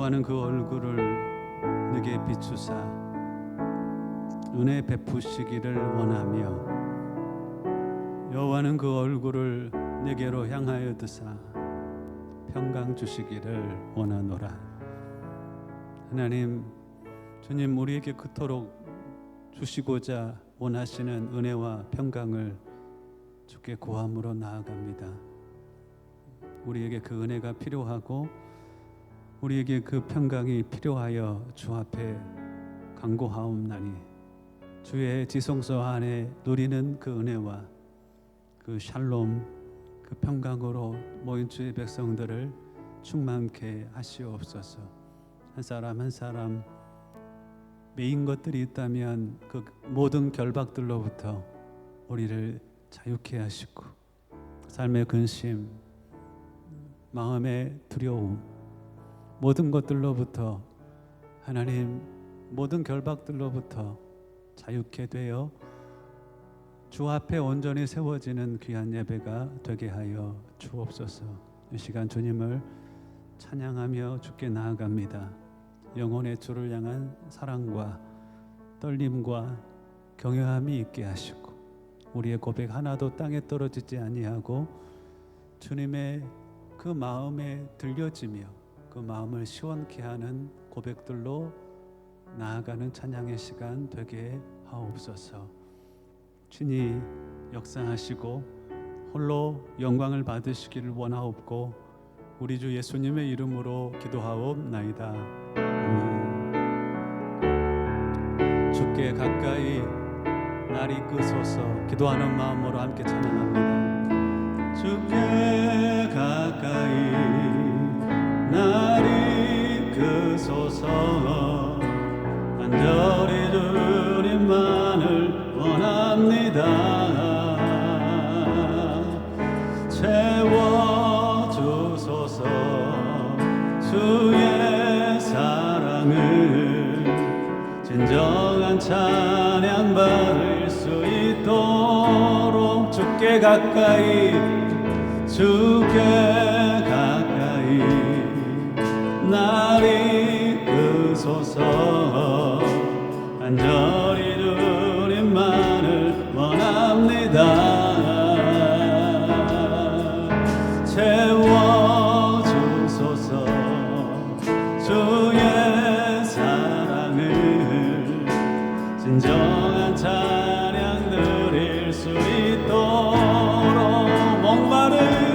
여호와는 그 얼굴을 네게 비추사 은혜 베푸시기를 원하며 여호와는 그 얼굴을 네게로 향하여 드사 평강 주시기를 원하노라. 하나님, 주님 우리에게 그토록 주시고자 원하시는 은혜와 평강을 주께 구함으로 나아갑니다. 우리에게 그 은혜가 필요하고 우리에게 그 평강이 필요하여 주 앞에 간구하옵나니 주의 지성소 안에 누리는 그 은혜와 그 샬롬, 그 평강으로 모인 주의 백성들을 충만케 하시옵소서. 한 사람 한 사람 매인 것들이 있다면 그 모든 결박들로부터 우리를 자유케 하시고 삶의 근심, 마음의 두려움, 모든 것들로부터 하나님 모든 결박들로부터 자유케 되어 주 앞에 온전히 세워지는 귀한 예배가 되게 하여 주옵소서. 이 시간 주님을 찬양하며 주께 나아갑니다. 영혼의 주를 향한 사랑과 떨림과 경외함이 있게 하시고 우리의 고백 하나도 땅에 떨어지지 아니하고 주님의 그 마음에 들려지며 그 마음을 시원케 하는 고백들로 나아가는 찬양의 시간 되게 하옵소서. 친히 역사하시고 홀로 영광을 받으시기를 원하옵고 우리 주 예수님의 이름으로 기도하옵나이다. 주께 가까이 날 이끄소서. 기도하는 마음으로 함께 찬양합니다. 주께 가까이 날 이끄소서. 간절히 주님만을 원합니다. 채워주소서. 주의 사랑을 진정한 찬양 받을 수 있도록 주께 가까이 날 이끄소서. 간절히 주님만을 원합니다. 채워주소서. 주의 사랑을 진정한 찬양 드릴 수 있도록 목마른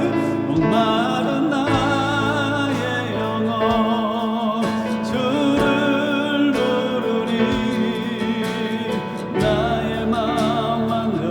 나의 영혼 주를 부르니 나의 마음 만져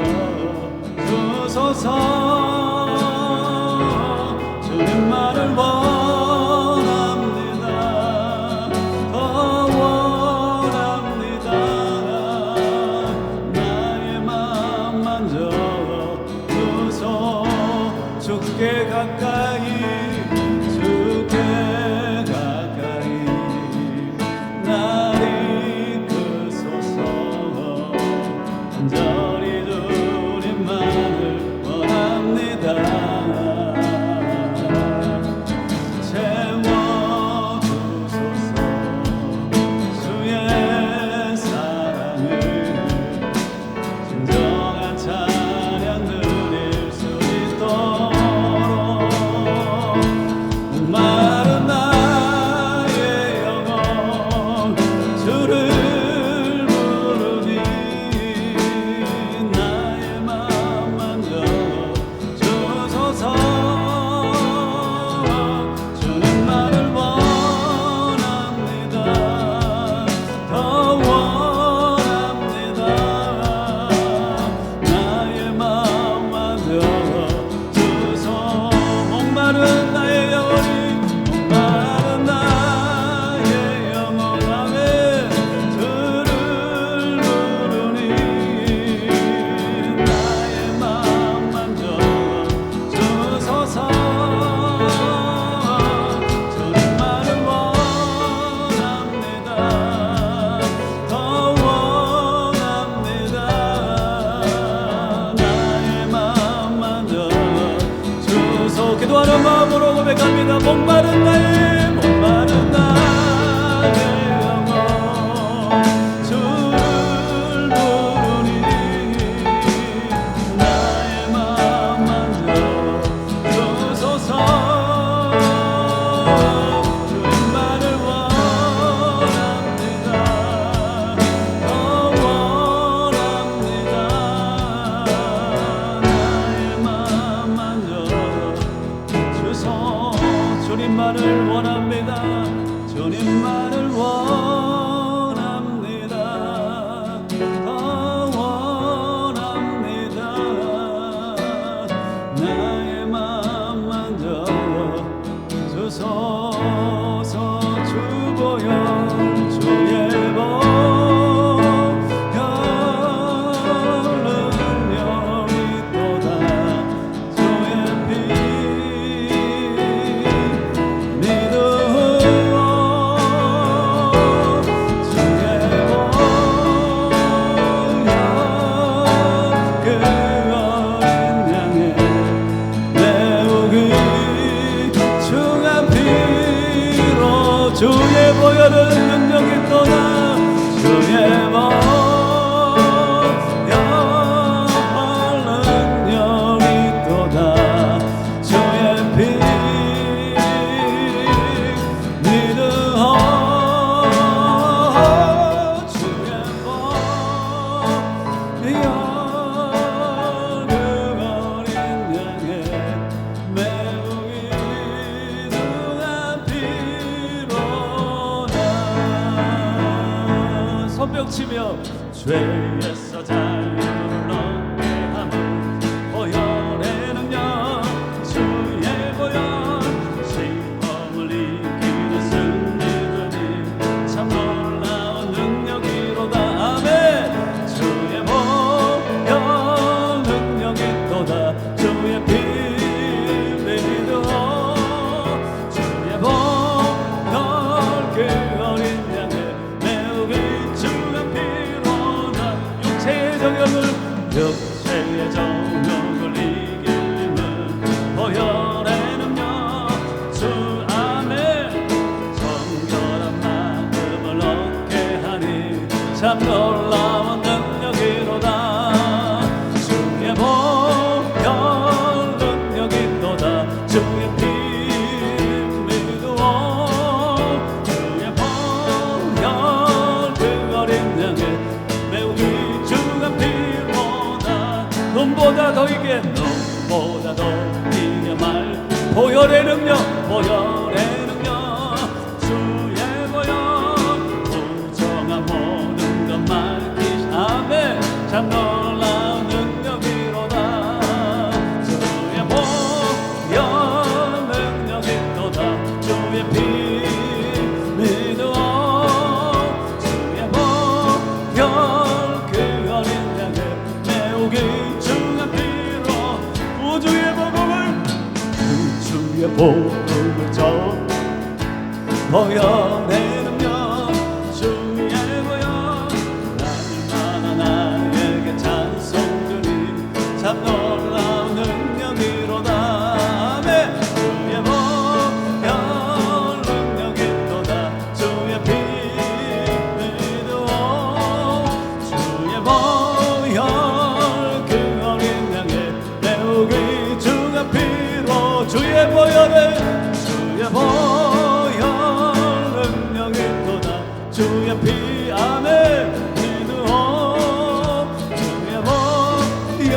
손뼉치며 죄에서 자유를 얻게 하는 보혈의 능력 주의 보혈 시험을 이기는 승리들이 참 놀라운 능력이로다. 아멘. 주의 보혈 능력이 또다. 주의 피 믿어 주의 보혈 그 어린 양의 매우 귀중한 피로다. 육체의 정욕을 이기는 보혈의 능력 주 안에 정결한 마음을 얻게 하니 참 놀라운 능력이로다. 주의 보혈 능력이 또다. 주의 피 믿어 주의 보혈 그 어린 양의 매우 귀중한 피로다. 눈보다 더 이게 눈보다 더 이게 말 보혈의 능력 보혈의 능력 주의 보혈 부정한 모든 것 말기 아멘. 참 놀라운 능력이로다. 주의 보혈 능력이 또다. 주의 피 믿어 주의 보혈 그 어린 양의 매우 귀중한 피로 우주의 복음을 저 보혈의 능력 주의 보혈 날마다 나에게 찬송 주니 참 놀라운 능력이로다. 아멘. 주의 보혈 능력이 또다. 주의 피 믿어 주의 보혈 그 어린 양의 매우 귀중한 피로 주의 보혈에 주의 보혈 능력이 또다. 주의 피 아멘 믿어 주의 보혈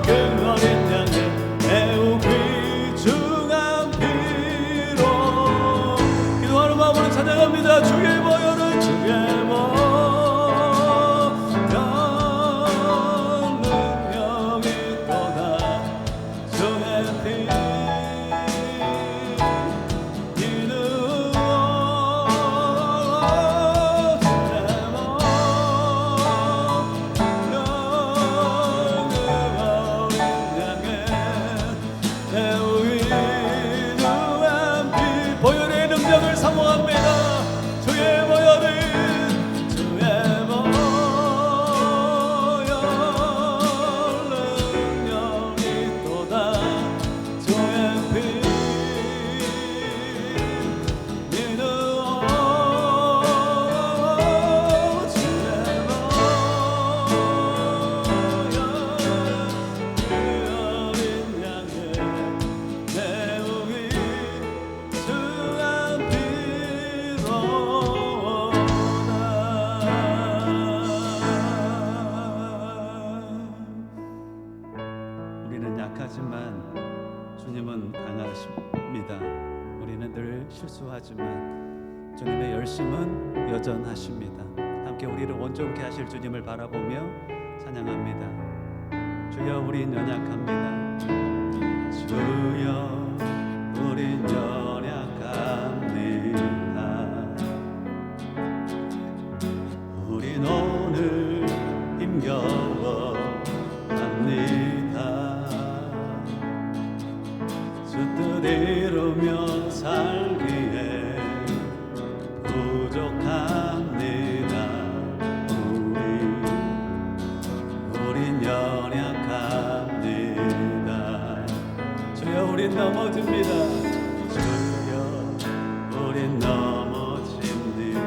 그 어린 양의 매우 귀중한 피로 기도하는 마음으로 찬양합니다. 주의 보혈은 주의 보혈 능력이 또다. 주의 피 보혈의 능력을 사모합니다. 주의 보혈은 주의 보혈 능력이 또다. 주의 피 믿어 주의 보혈 그 어린 양의 매우 귀중한 우리는 약하지만 주님은 강하십니다. 우리는 늘 실수하지만 주님의 열심은 여전하십니다. 함께 우리를 온전케 하실 주님을 바라보며 찬양합니다. 주여 우린 연약합니다. 주여 우린 연약합니다. 우린 오늘 힘겨워 합니다. 주 뜻 이루며 살기에 부족합니다. 우린 연약합니다. 주여 우린 넘어집니다. 주여 우린 넘어집니다.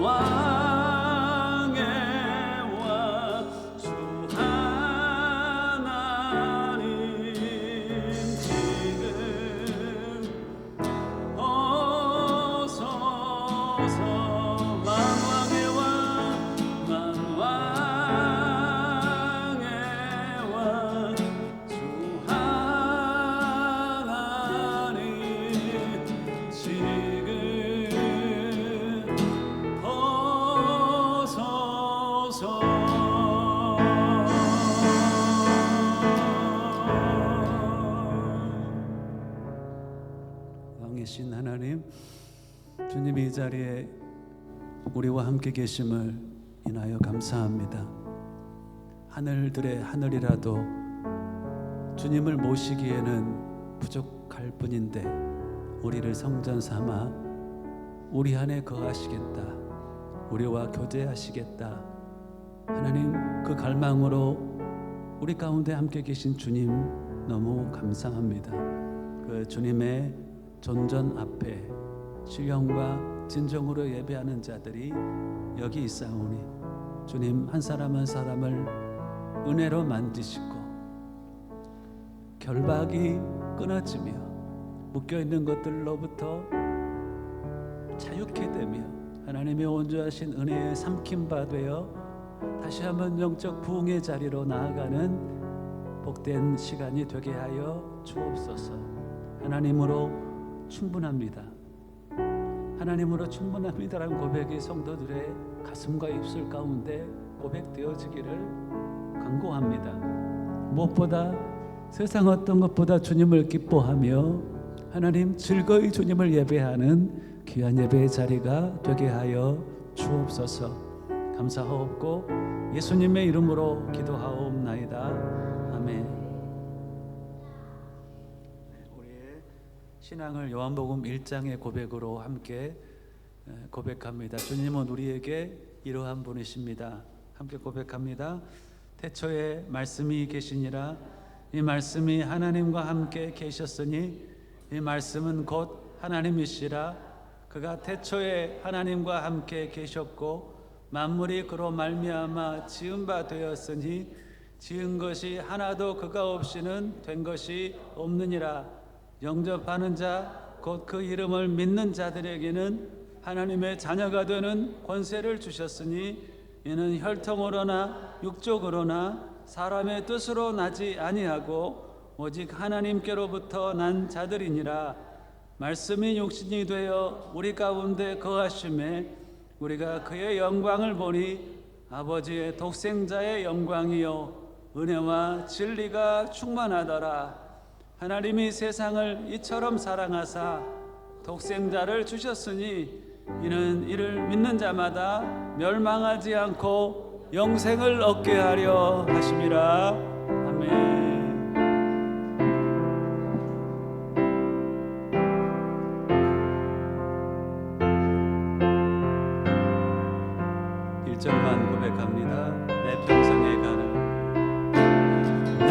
만왕의 왕 주 하나님 지금 오소서 만왕의 왕 만왕의 왕 주 하나님 지금 왕이신 하나님, 주님이 이 자리에 우리와 함께 계심을 인하여 감사합니다. 하늘들의 하늘이라도 주님을 모시기에는 부족할 뿐인데 우리를 성전 삼아 우리 안에 거하시겠다, 우리와 교제하시겠다. 하나님, 그 갈망으로 우리 가운데 함께 계신 주님 너무 감사합니다. 그 주님의 존전 앞에 신령과 진정으로 예배하는 자들이 여기 있사오니 주님 한 사람 한 사람을 은혜로 만지시고 결박이 끊어지며 묶여있는 것들로부터 자유케 되며 하나님의 온전하신 은혜에 삼킨 바 되어 다시 한번 영적 부흥의 자리로 나아가는 복된 시간이 되게 하여 주옵소서. 하나님으로 충분합니다. 하나님으로 충분합니다라는 고백이 성도들의 가슴과 입술 가운데 고백되어지기를 간구합니다. 무엇보다 세상 어떤 것보다 주님을 기뻐하며 하나님 즐거이 주님을 예배하는 귀한 예배의 자리가 되게 하여 주옵소서. 감사하옵고 예수님의 이름으로 기도하옵나이다. 아멘. 우리의 신앙을 요한복음 1장의 고백으로 함께 고백합니다. 주님은 우리에게 이러한 분이십니다. 함께 고백합니다. 태초에 말씀이 계시니라. 이 말씀이 하나님과 함께 계셨으니 이 말씀은 곧 하나님이시라. 그가 태초에 하나님과 함께 계셨고 만물이 그로 말미암아 지은 바 되었으니 지은 것이 하나도 그가 없이는 된 것이 없느니라. 영접하는 자 곧 그 이름을 믿는 자들에게는 하나님의 자녀가 되는 권세를 주셨으니 이는 혈통으로나 육적으로나 사람의 뜻으로 나지 아니하고 오직 하나님께로부터 난 자들이니라. 말씀이 육신이 되어 우리 가운데 거하심에 우리가 그의 영광을 보니 아버지의 독생자의 영광이요 은혜와 진리가 충만하더라. 하나님이 세상을 이처럼 사랑하사 독생자를 주셨으니 이는 이를 믿는 자마다 멸망하지 않고 영생을 얻게 하려 하심이라. 아멘. 1절만 고백합니다. 내 평생에 가는 내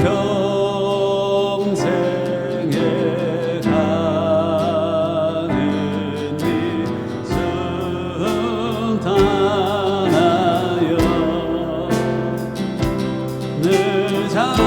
평생에 가는 네 승탄하여 늘 찬양하며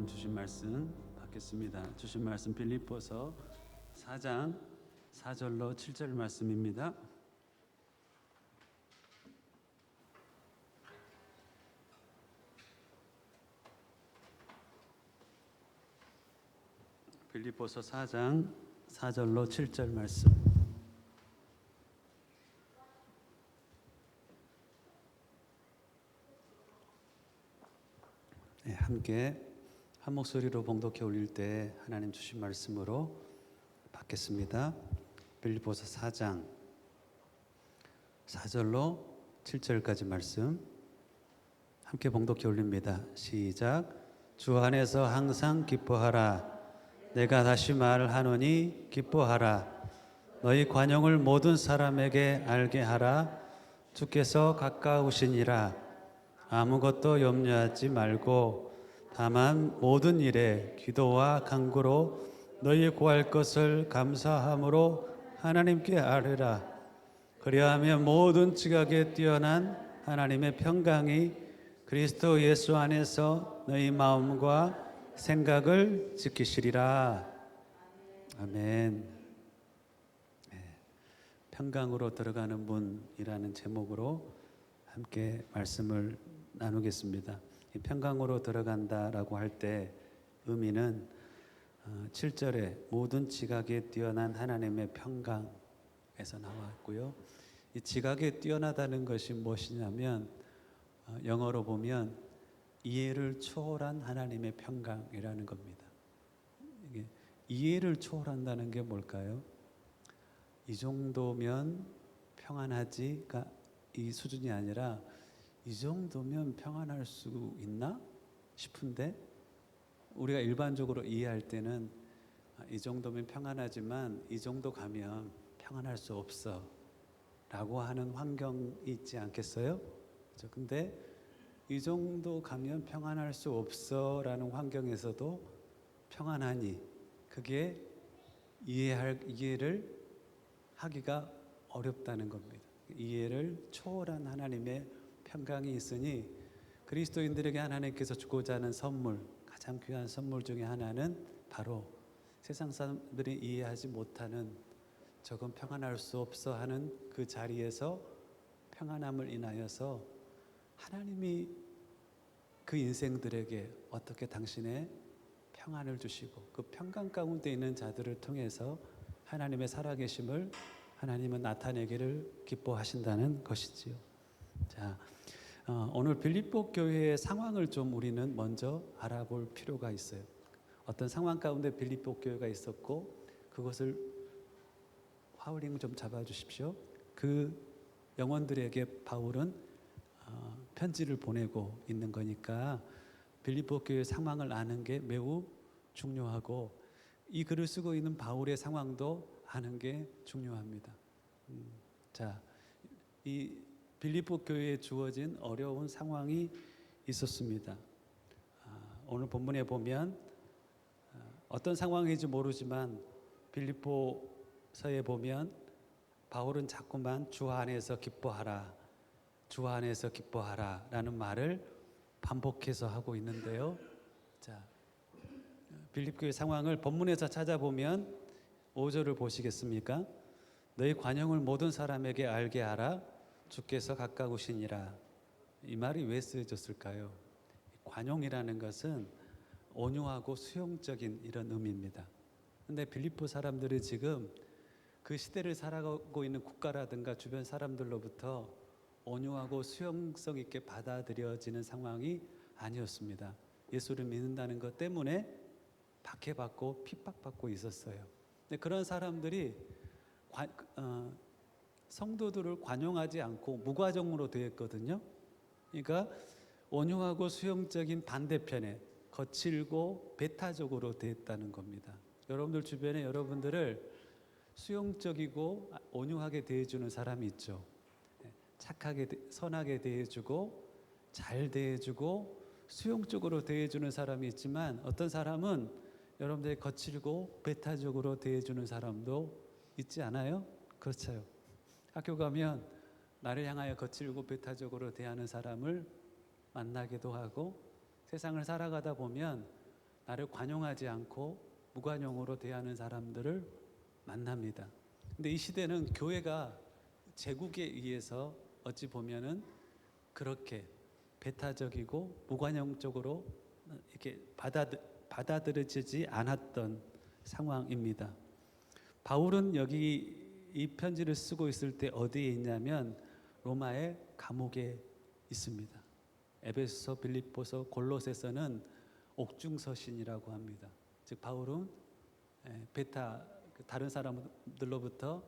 주신 말씀 받겠습니다. 주신 말씀 빌립보서 4장 4절로 7절 말씀입니다. 빌립보서 4장 4절로 7절 말씀. 네, 함께 한 목소리로 봉독해 올릴 때 하나님 주신 말씀으로 받겠습니다. 빌립보서 4장 4절로 7절까지 말씀 함께 봉독해 올립니다. 시작. 주 안에서 항상 기뻐하라. 내가 다시 말하노니 기뻐하라. 너희 관용을 모든 사람에게 알게 하라. 주께서 가까우시니라. 아무것도 염려하지 말고 다만 모든 일에 기도와 간구로 너희 구할 것을 감사함으로 하나님께 아뢰라. 그리하면 모든 지각에 뛰어난 하나님의 평강이 그리스도 예수 안에서 너희 마음과 생각을 지키시리라. 아멘. 네, 평강으로 들어가는 문이라는 제목으로 함께 말씀을 나누겠습니다. 이 평강으로 들어간다라고 할 때 의미는 7절에 모든 지각에 뛰어난 하나님의 평강에서 나왔고요. 이 지각에 뛰어나다는 것이 무엇이냐면 영어로 보면 이해를 초월한 하나님의 평강이라는 겁니다. 이게 이해를 초월한다는 게 뭘까요? 이 정도면 평안하지가 이 수준이 아니라 이 정도면 평안할 수 있나 싶은데 우리가 일반적으로 이해할 때는 이 정도면 평안하지만 이 정도 가면 평안할 수 없어 라고 하는 환경이 있지 않겠어요? 그렇죠? 근데 이 정도 가면 평안할 수 없어 라는 환경에서도 평안하니 그게 이해를 하기가 어렵다는 겁니다. 이해를 초월한 하나님의 평강이 있으니 그리스도인들에게 하나님께서 주고자 하는 선물, 가장 귀한 선물 중에 하나는 바로 세상 사람들이 이해하지 못하는 저건 평안할 수 없어 하는 그 자리에서 평안함을 인하여서 하나님이 그 인생들에게 어떻게 당신의 평안을 주시고 그 평강 가운데 있는 자들을 통해서 하나님의 살아계심을 하나님은 나타내기를 기뻐하신다는 것이지요. 자, 오늘 빌립보 교회의 상황을 좀 우리는 먼저 알아볼 필요가 있어요. 어떤 상황 가운데 빌립보 교회가 있었고 그것을 화울링 좀 잡아주십시오. 그 영혼들에게 바울은 편지를 보내고 있는 거니까 빌립보 교회의 상황을 아는 게 매우 중요하고 이 글을 쓰고 있는 바울의 상황도 아는 게 중요합니다. 자, 이 빌립보 교회에 주어진 어려운 상황이 있었습니다. 오늘 본문에 보면 어떤 상황인지 모르지만 빌립보서에 보면 바울은 자꾸만 주 안에서 기뻐하라, 주 안에서 기뻐하라 라는 말을 반복해서 하고 있는데요. 자, 빌립교의 상황을 본문에서 찾아보면 5절을 보시겠습니까? 너희 관용을 모든 사람에게 알게 하라. 주께서 가까우시니라. 이 말이 왜 쓰여졌을까요? 관용이라는 것은 온유하고 수용적인 이런 의미입니다. 그런데 빌립보 사람들이 지금 그 시대를 살아가고 있는 국가라든가 주변 사람들로부터 온유하고 수용성 있게 받아들여지는 상황이 아니었습니다. 예수를 믿는다는 것 때문에 박해받고 핍박받고 있었어요. 근데 그런 사람들이 성도들을 관용하지 않고 무과정으로 되었거든요. 그러니까 온유하고 수용적인 반대편에 거칠고 배타적으로 되었다는 겁니다. 여러분들 주변에 여러분들을 수용적이고 온유하게 대해주는 사람이 있죠. 착하게 선하게 대해주고 잘 대해주고 수용적으로 대해주는 사람이 있지만 어떤 사람은 여러분들이 거칠고 배타적으로 대해주는 사람도 있지 않아요? 그렇죠. 학교 가면 나를 향하여 거칠고 배타적으로 대하는 사람을 만나기도 하고 세상을 살아가다 보면 나를 관용하지 않고 무관용으로 대하는 사람들을 만납니다. 근데 이 시대는 교회가 제국에 의해서 어찌 보면은 그렇게 배타적이고 무관용적으로 이렇게 받아들여지지 않았던 상황입니다. 바울은 여기 이 편지를 쓰고 있을 때 어디에 있냐면 로마의 감옥에 있습니다. 에베소서, 빌립보서, 골로새서는 옥중서신이라고 합니다. 즉 바울은 다른 사람들로부터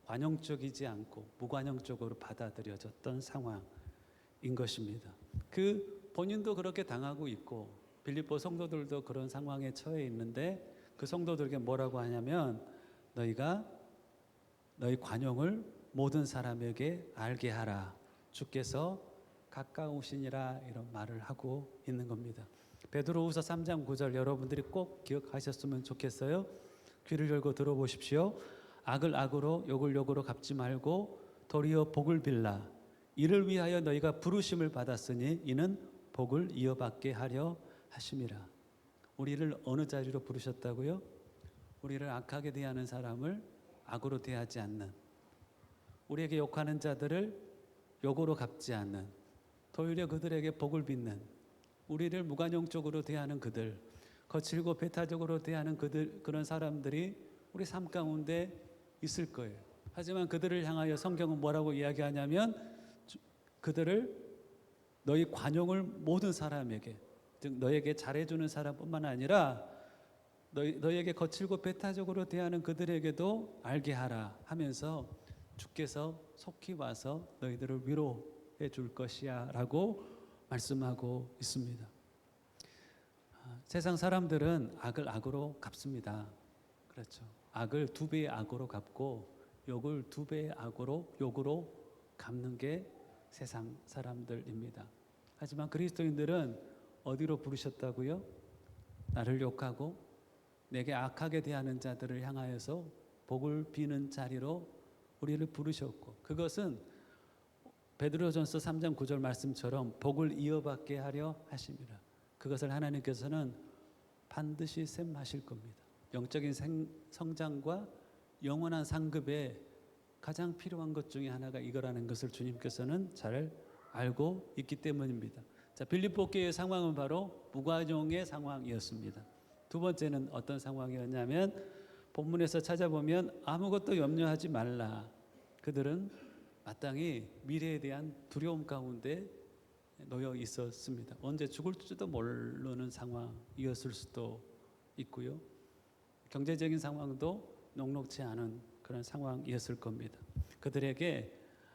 관용적이지 않고 무관용적으로 받아들여졌던 상황인 것입니다. 그 본인도 그렇게 당하고 있고 빌립보 성도들도 그런 상황에 처해 있는데 그 성도들에게 뭐라고 하냐면 너희가 너희 관용을 모든 사람에게 알게 하라. 주께서 가까우시니라 이런 말을 하고 있는 겁니다. 베드로후서 3장 9절 여러분들이 꼭 기억하셨으면 좋겠어요. 귀를 열고 들어보십시오. 악을 악으로 욕을 욕으로 갚지 말고 도리어 복을 빌라. 이를 위하여 너희가 부르심을 받았으니 이는 복을 이어받게 하려 하심이라. 우리를 어느 자리로 부르셨다고요? 우리를 악하게 대하는 사람을 악으로 대하지 않는, 우리에게 욕하는 자들을 욕으로 갚지 않는, 도리어 그들에게 복을 빚는, 우리를 무관용적으로 대하는 그들, 거칠고 배타적으로 대하는 그런 사람들이 우리 삶 가운데 있을 거예요. 하지만 그들을 향하여 성경은 뭐라고 이야기하냐면 그들을 너희 관용을 모든 사람에게, 즉 너에게 잘해주는 사람뿐만 아니라 너희에게 거칠고 배타적으로 대하는 그들에게도 알게 하라 하면서 주께서 속히 와서 너희들을 위로해 줄 것이야 라고 말씀하고 있습니다. 세상 사람들은 악을 악으로 갚습니다. 그렇죠. 악을 2배의 악으로 갚고 욕을 2배의 악으로 욕으로 갚는 게 세상 사람들입니다. 하지만 그리스도인들은 어디로 부르셨다고요? 나를 욕하고 내게 악하게 대하는 자들을 향하여서 복을 비는 자리로 우리를 부르셨고, 그것은 베드로전서 3장 9절 말씀처럼 복을 이어받게 하려 하심이라. 그것을 하나님께서는 반드시 셈하실 겁니다. 영적인 성장과 영원한 상급에 가장 필요한 것 중에 하나가 이거라는 것을 주님께서는 잘 알고 있기 때문입니다. 자, 빌립보 교회의 상황은 바로 무관용의 상황이었습니다. 두 번째는 어떤 상황이었냐면 본문에서 찾아보면 아무것도 염려하지 말라. 그들은 마땅히 미래에 대한 두려움 가운데 놓여 있었습니다. 언제 죽을지도 모르는 상황이었을 수도 있고요. 경제적인 상황도 녹록지 않은 그런 상황이었을 겁니다. 그들에게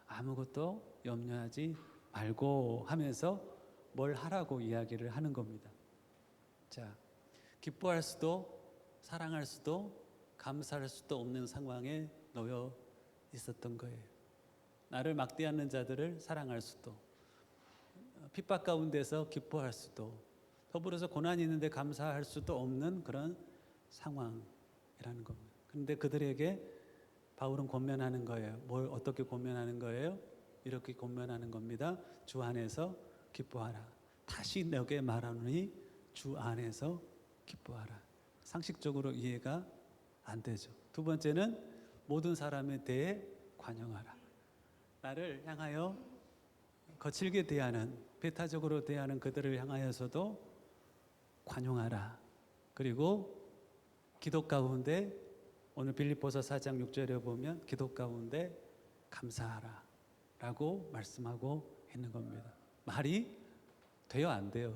아무것도 염려하지 말고 하면서 뭘 하라고 이야기를 하는 겁니다. 자, 기뻐할 수도 사랑할 수도 감사할 수도 없는 상황에 놓여 있었던 거예요. 나를 막대하는 자들을 사랑할 수도, 핍박 가운데서 기뻐할 수도, 더불어서 고난이 있는데 감사할 수도 없는 그런 상황이라는 겁니다. 그런데 그들에게 바울은 권면하는 거예요. 뭘 어떻게 권면하는 거예요? 이렇게 권면하는 겁니다. 주 안에서 기뻐하라. 다시 너게 말하노니 주 안에서 기뻐하라. 상식적으로 이해가 안 되죠. 두 번째는 모든 사람에 대해 관용하라. 나를 향하여 거칠게 대하는, 배타적으로 대하는 그들을 향하여서도 관용하라. 그리고 기도 가운데 오늘 빌립보서 4장 6절에 보면 기도 가운데 감사하라 라고 말씀하고 있는 겁니다. 말이 돼요, 안 돼요?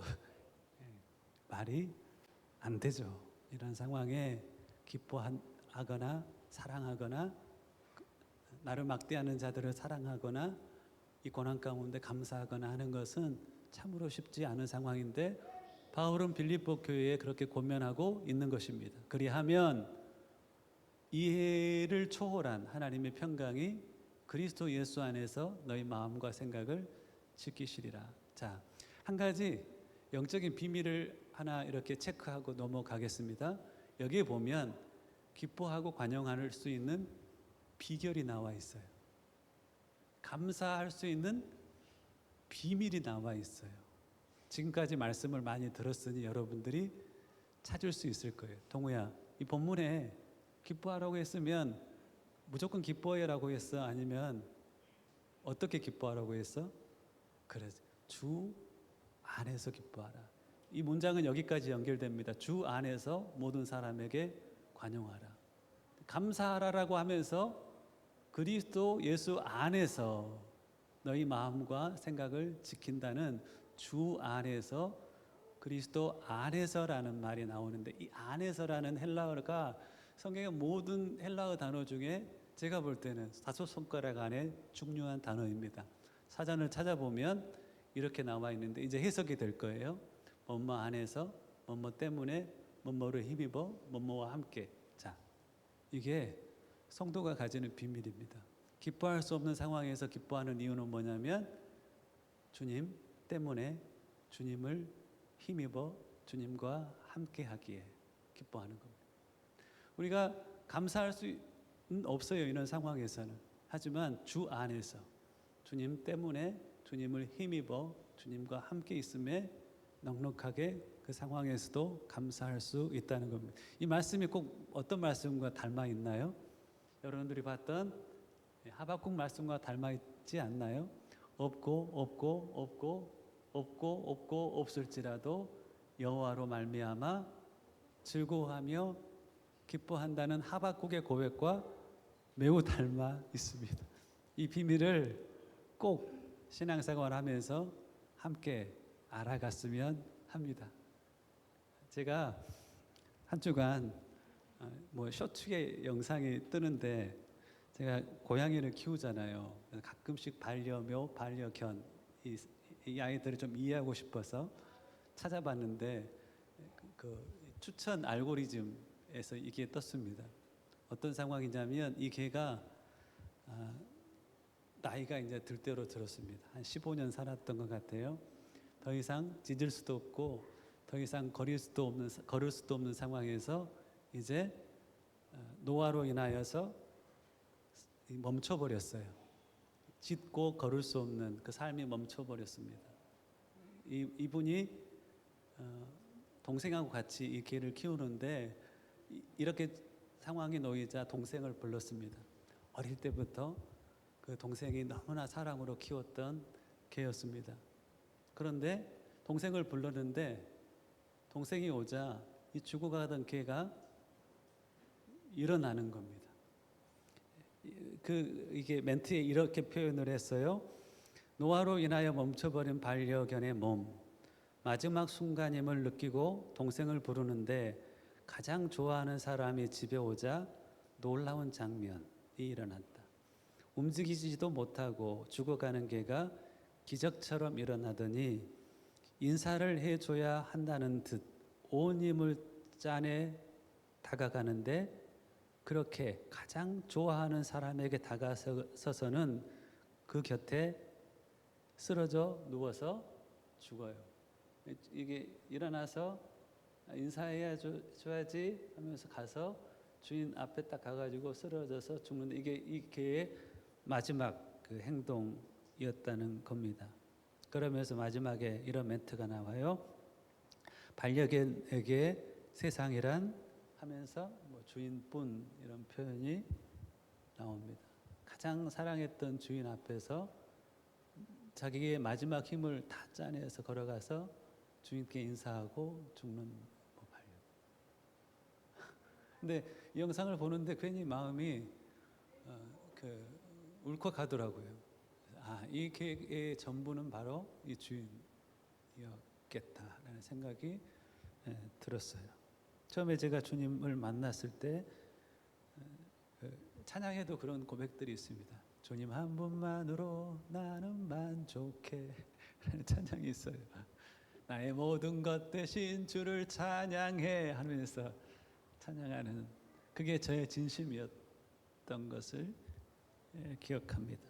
말이 안 되죠. 이런 상황에 기뻐하거나 사랑하거나 나를 막대하는 자들을 사랑하거나 이 고난 가운데 감사하거나 하는 것은 참으로 쉽지 않은 상황인데 바울은 빌립보 교회에 그렇게 권면하고 있는 것입니다. 그리하면 이해를 초월한 하나님의 평강이 그리스도 예수 안에서 너희 마음과 생각을 지키시리라. 자, 한 가지 영적인 비밀을 하나 이렇게 체크하고 넘어가겠습니다. 여기에 보면 기뻐하고 관용할 수 있는 비결이 나와 있어요. 감사할 수 있는 비밀이 나와 있어요. 지금까지 말씀을 많이 들었으니 여러분들이 찾을 수 있을 거예요. 동우야, 이 본문에 기뻐하라고 했으면 무조건 기뻐해라고 했어? 아니면 어떻게 기뻐하라고 했어? 그래, 주 안에서 기뻐하라. 이 문장은 여기까지 연결됩니다. 주 안에서 모든 사람에게 관용하라. 감사하라라고 하면서 그리스도 예수 안에서 너희 마음과 생각을 지킨다는 주 안에서 그리스도 안에서라는 말이 나오는데, 이 안에서라는 헬라어가 성경의 모든 헬라어 단어 중에 제가 볼 때는 다섯 손가락 안에 중요한 단어입니다. 사전을 찾아보면 이렇게 나와 있는데 이제 해석이 될 거예요. 뭐뭐 안에서, 뭐뭐 때문에, 뭐뭐를 힘입어, 뭐뭐와 함께. 자, 이게 성도가 가지는 비밀입니다. 기뻐할 수 없는 상황에서 기뻐하는 이유는 뭐냐면 주님 때문에, 주님을 힘입어 주님과 함께하기에 기뻐하는 겁니다. 우리가 감사할 수는 없어요, 이런 상황에서는. 하지만 주 안에서 주님 때문에, 주님을 힘입어 주님과 함께 있음에 넉넉하게 그 상황에서도 감사할 수 있다는 겁니다. 이 말씀이 꼭 어떤 말씀과 닮아 있나요? 여러분들이 봤던 하박국 말씀과 닮아 있지 않나요? 없고 없을지라도 여호와로 말미암아 즐거워하며 기뻐한다는 하박국의 고백과 매우 닮아 있습니다. 이 비밀을 꼭 신앙생활 하면서 함께 알아갔으면 합니다. 제가 한 주간 쇼츠의 영상이 뜨는데, 제가 고양이를 키우잖아요. 가끔씩 반려묘, 반려견 이 아이들을 좀 이해하고 싶어서 찾아봤는데 그 추천 알고리즘에서 이게 떴습니다. 어떤 상황이냐면 이 개가 나이가 이제 들대로 들었습니다. 한 15년 살았던 것 같아요. 더 이상 짖을 수도 없고 더 이상 걸을 수도 없는 상황에서 이제 노화로 인하여서 멈춰버렸어요. 짖고 걸을 수 없는 그 삶이 멈춰버렸습니다. 이분이 동생하고 같이 이 개를 키우는데 이렇게 상황이 놓이자 동생을 불렀습니다. 어릴 때부터 그 동생이 너무나 사랑으로 키웠던 개였습니다. 그런데 동생을 불렀는데 동생이 오자 이 죽어가던 개가 일어나는 겁니다. 이게 멘트에 이렇게 표현을 했어요. 노화로 인하여 멈춰버린 반려견의 몸, 마지막 순간임을 느끼고 동생을 부르는데 가장 좋아하는 사람이 집에 오자 놀라운 장면이 일어났다. 움직이지도 못하고 죽어가는 개가 기적처럼 일어나더니 인사를 해줘야 한다는 듯 온 힘을 짜내 다가가는데, 그렇게 가장 좋아하는 사람에게 다가서서는 그 곁에 쓰러져 누워서 죽어요. 이게 일어나서 인사해줘야지 하면서 가서 주인 앞에 딱 가가지고 쓰러져서 죽는데, 이게 이 개의 마지막 그 행동이었다는 겁니다. 그러면서 마지막에 이런 멘트가 나와요. 반려견에게 세상이란 하면서 주인뿐, 이런 표현이 나옵니다. 가장 사랑했던 주인 앞에서 자기의 마지막 힘을 다 짜내서 걸어가서 주인께 인사하고 죽는 반려. 근데 이 영상을 보는데 괜히 마음이 울컥하더라고요. 이 개의 전부는 바로 이 주인이었겠다라는 생각이 들었어요. 처음에 제가 주님을 만났을 때 찬양에도 그런 고백들이 있습니다. 주님 한 분만으로 나는 만족해 라는 찬양이 있어요. 나의 모든 것 대신 주를 찬양해 하면서 찬양하는, 그게 저의 진심이었던 것을 기억합니다.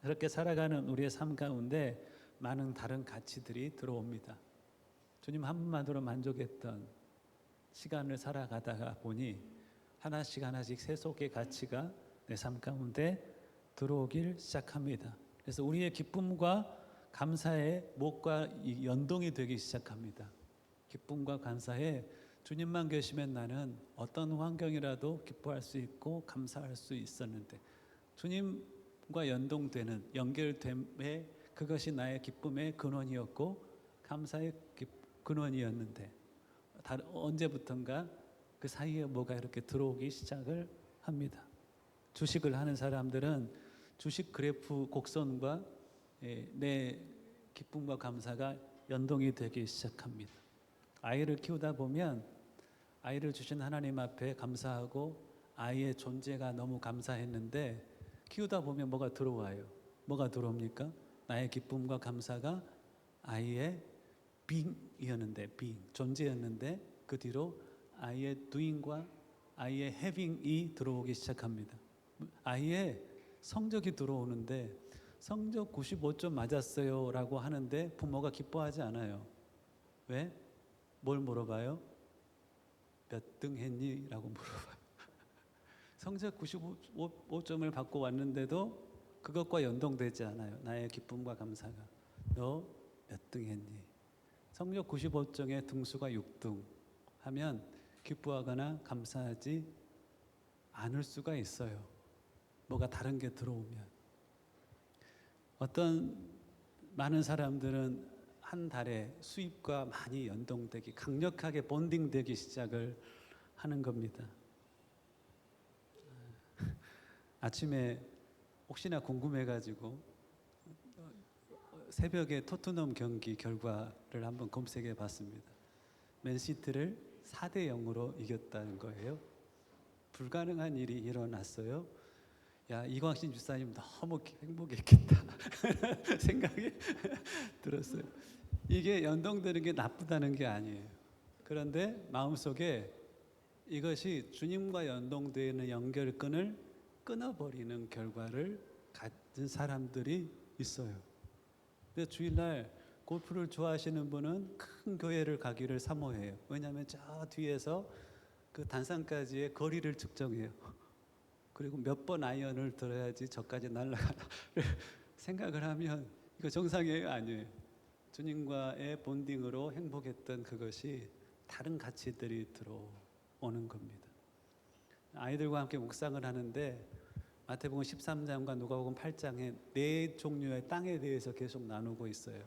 그렇게 살아가는 우리의 삶 가운데 많은 다른 가치들이 들어옵니다. 주님 한 분만으로 만족했던 시간을 살아가다가 보니 하나씩 세속의 가치가 내 삶 가운데 들어오길 시작합니다. 그래서 우리의 기쁨과 감사의 목과 연동이 되기 시작합니다. 기쁨과 감사의 주님만 계시면 나는 어떤 환경이라도 기뻐할 수 있고 감사할 수 있었는데, 주님과 연결됨에 그것이 나의 기쁨의 근원이었고 감사의 근원이었는데, 언제부턴가 그 사이에 뭐가 이렇게 들어오기 시작을 합니다. 주식을 하는 사람들은 주식 그래프 곡선과 내 기쁨과 감사가 연동이 되기 시작합니다. 아이를 키우다 보면 아이를 주신 하나님 앞에 감사하고 아이의 존재가 너무 감사했는데, 키우다 보면 뭐가 들어와요? 뭐가 들어옵니까? 나의 기쁨과 감사가 아이의 being이었는데, 존재였는데, 그 뒤로 아이의 doing과 아이의 having이 들어오기 시작합니다. 아이의 성적이 들어오는데, 성적 95점 맞았어요 라고 하는데 부모가 기뻐하지 않아요. 왜? 뭘 물어봐요? 몇 등 했니? 라고 물어봐요. 성적 95점을 받고 왔는데도 그것과 연동되지 않아요. 나의 기쁨과 감사가. 너 몇 등 했니? 성적 95점의 등수가 6등 하면 기뻐하거나 감사하지 않을 수가 있어요. 뭐가 다른 게 들어오면. 어떤 많은 사람들은 한 달에 수입과 많이 연동되기, 강력하게 본딩되기 시작을 하는 겁니다. 아침에 혹시나 궁금해가지고 새벽에 토트넘 경기 결과를 한번 검색해 봤습니다. 맨시티를 4대 0으로 이겼다는 거예요. 불가능한 일이 일어났어요. 야, 이광신 주사님 너무 행복했겠다 생각이 들었어요. 이게 연동되는 게 나쁘다는 게 아니에요. 그런데 마음속에 이것이 주님과 연동되는 연결끈을 끊어버리는 결과를 가진 사람들이 있어요. 근데 주일날 골프를 좋아하시는 분은 큰 교회를 가기를 사모해요. 왜냐하면 저 뒤에서 그 단상까지의 거리를 측정해요. 그리고 몇 번 아이언을 들어야지 저까지 날아가나 생각을 하면 이거 정상이에요, 아니에요? 주님과의 본딩으로 행복했던 그것이 다른 가치들이 들어오는 겁니다. 아이들과 함께 묵상을 하는데 마태복음 13장과 누가복음 8장에 네 종류의 땅에 대해서 계속 나누고 있어요.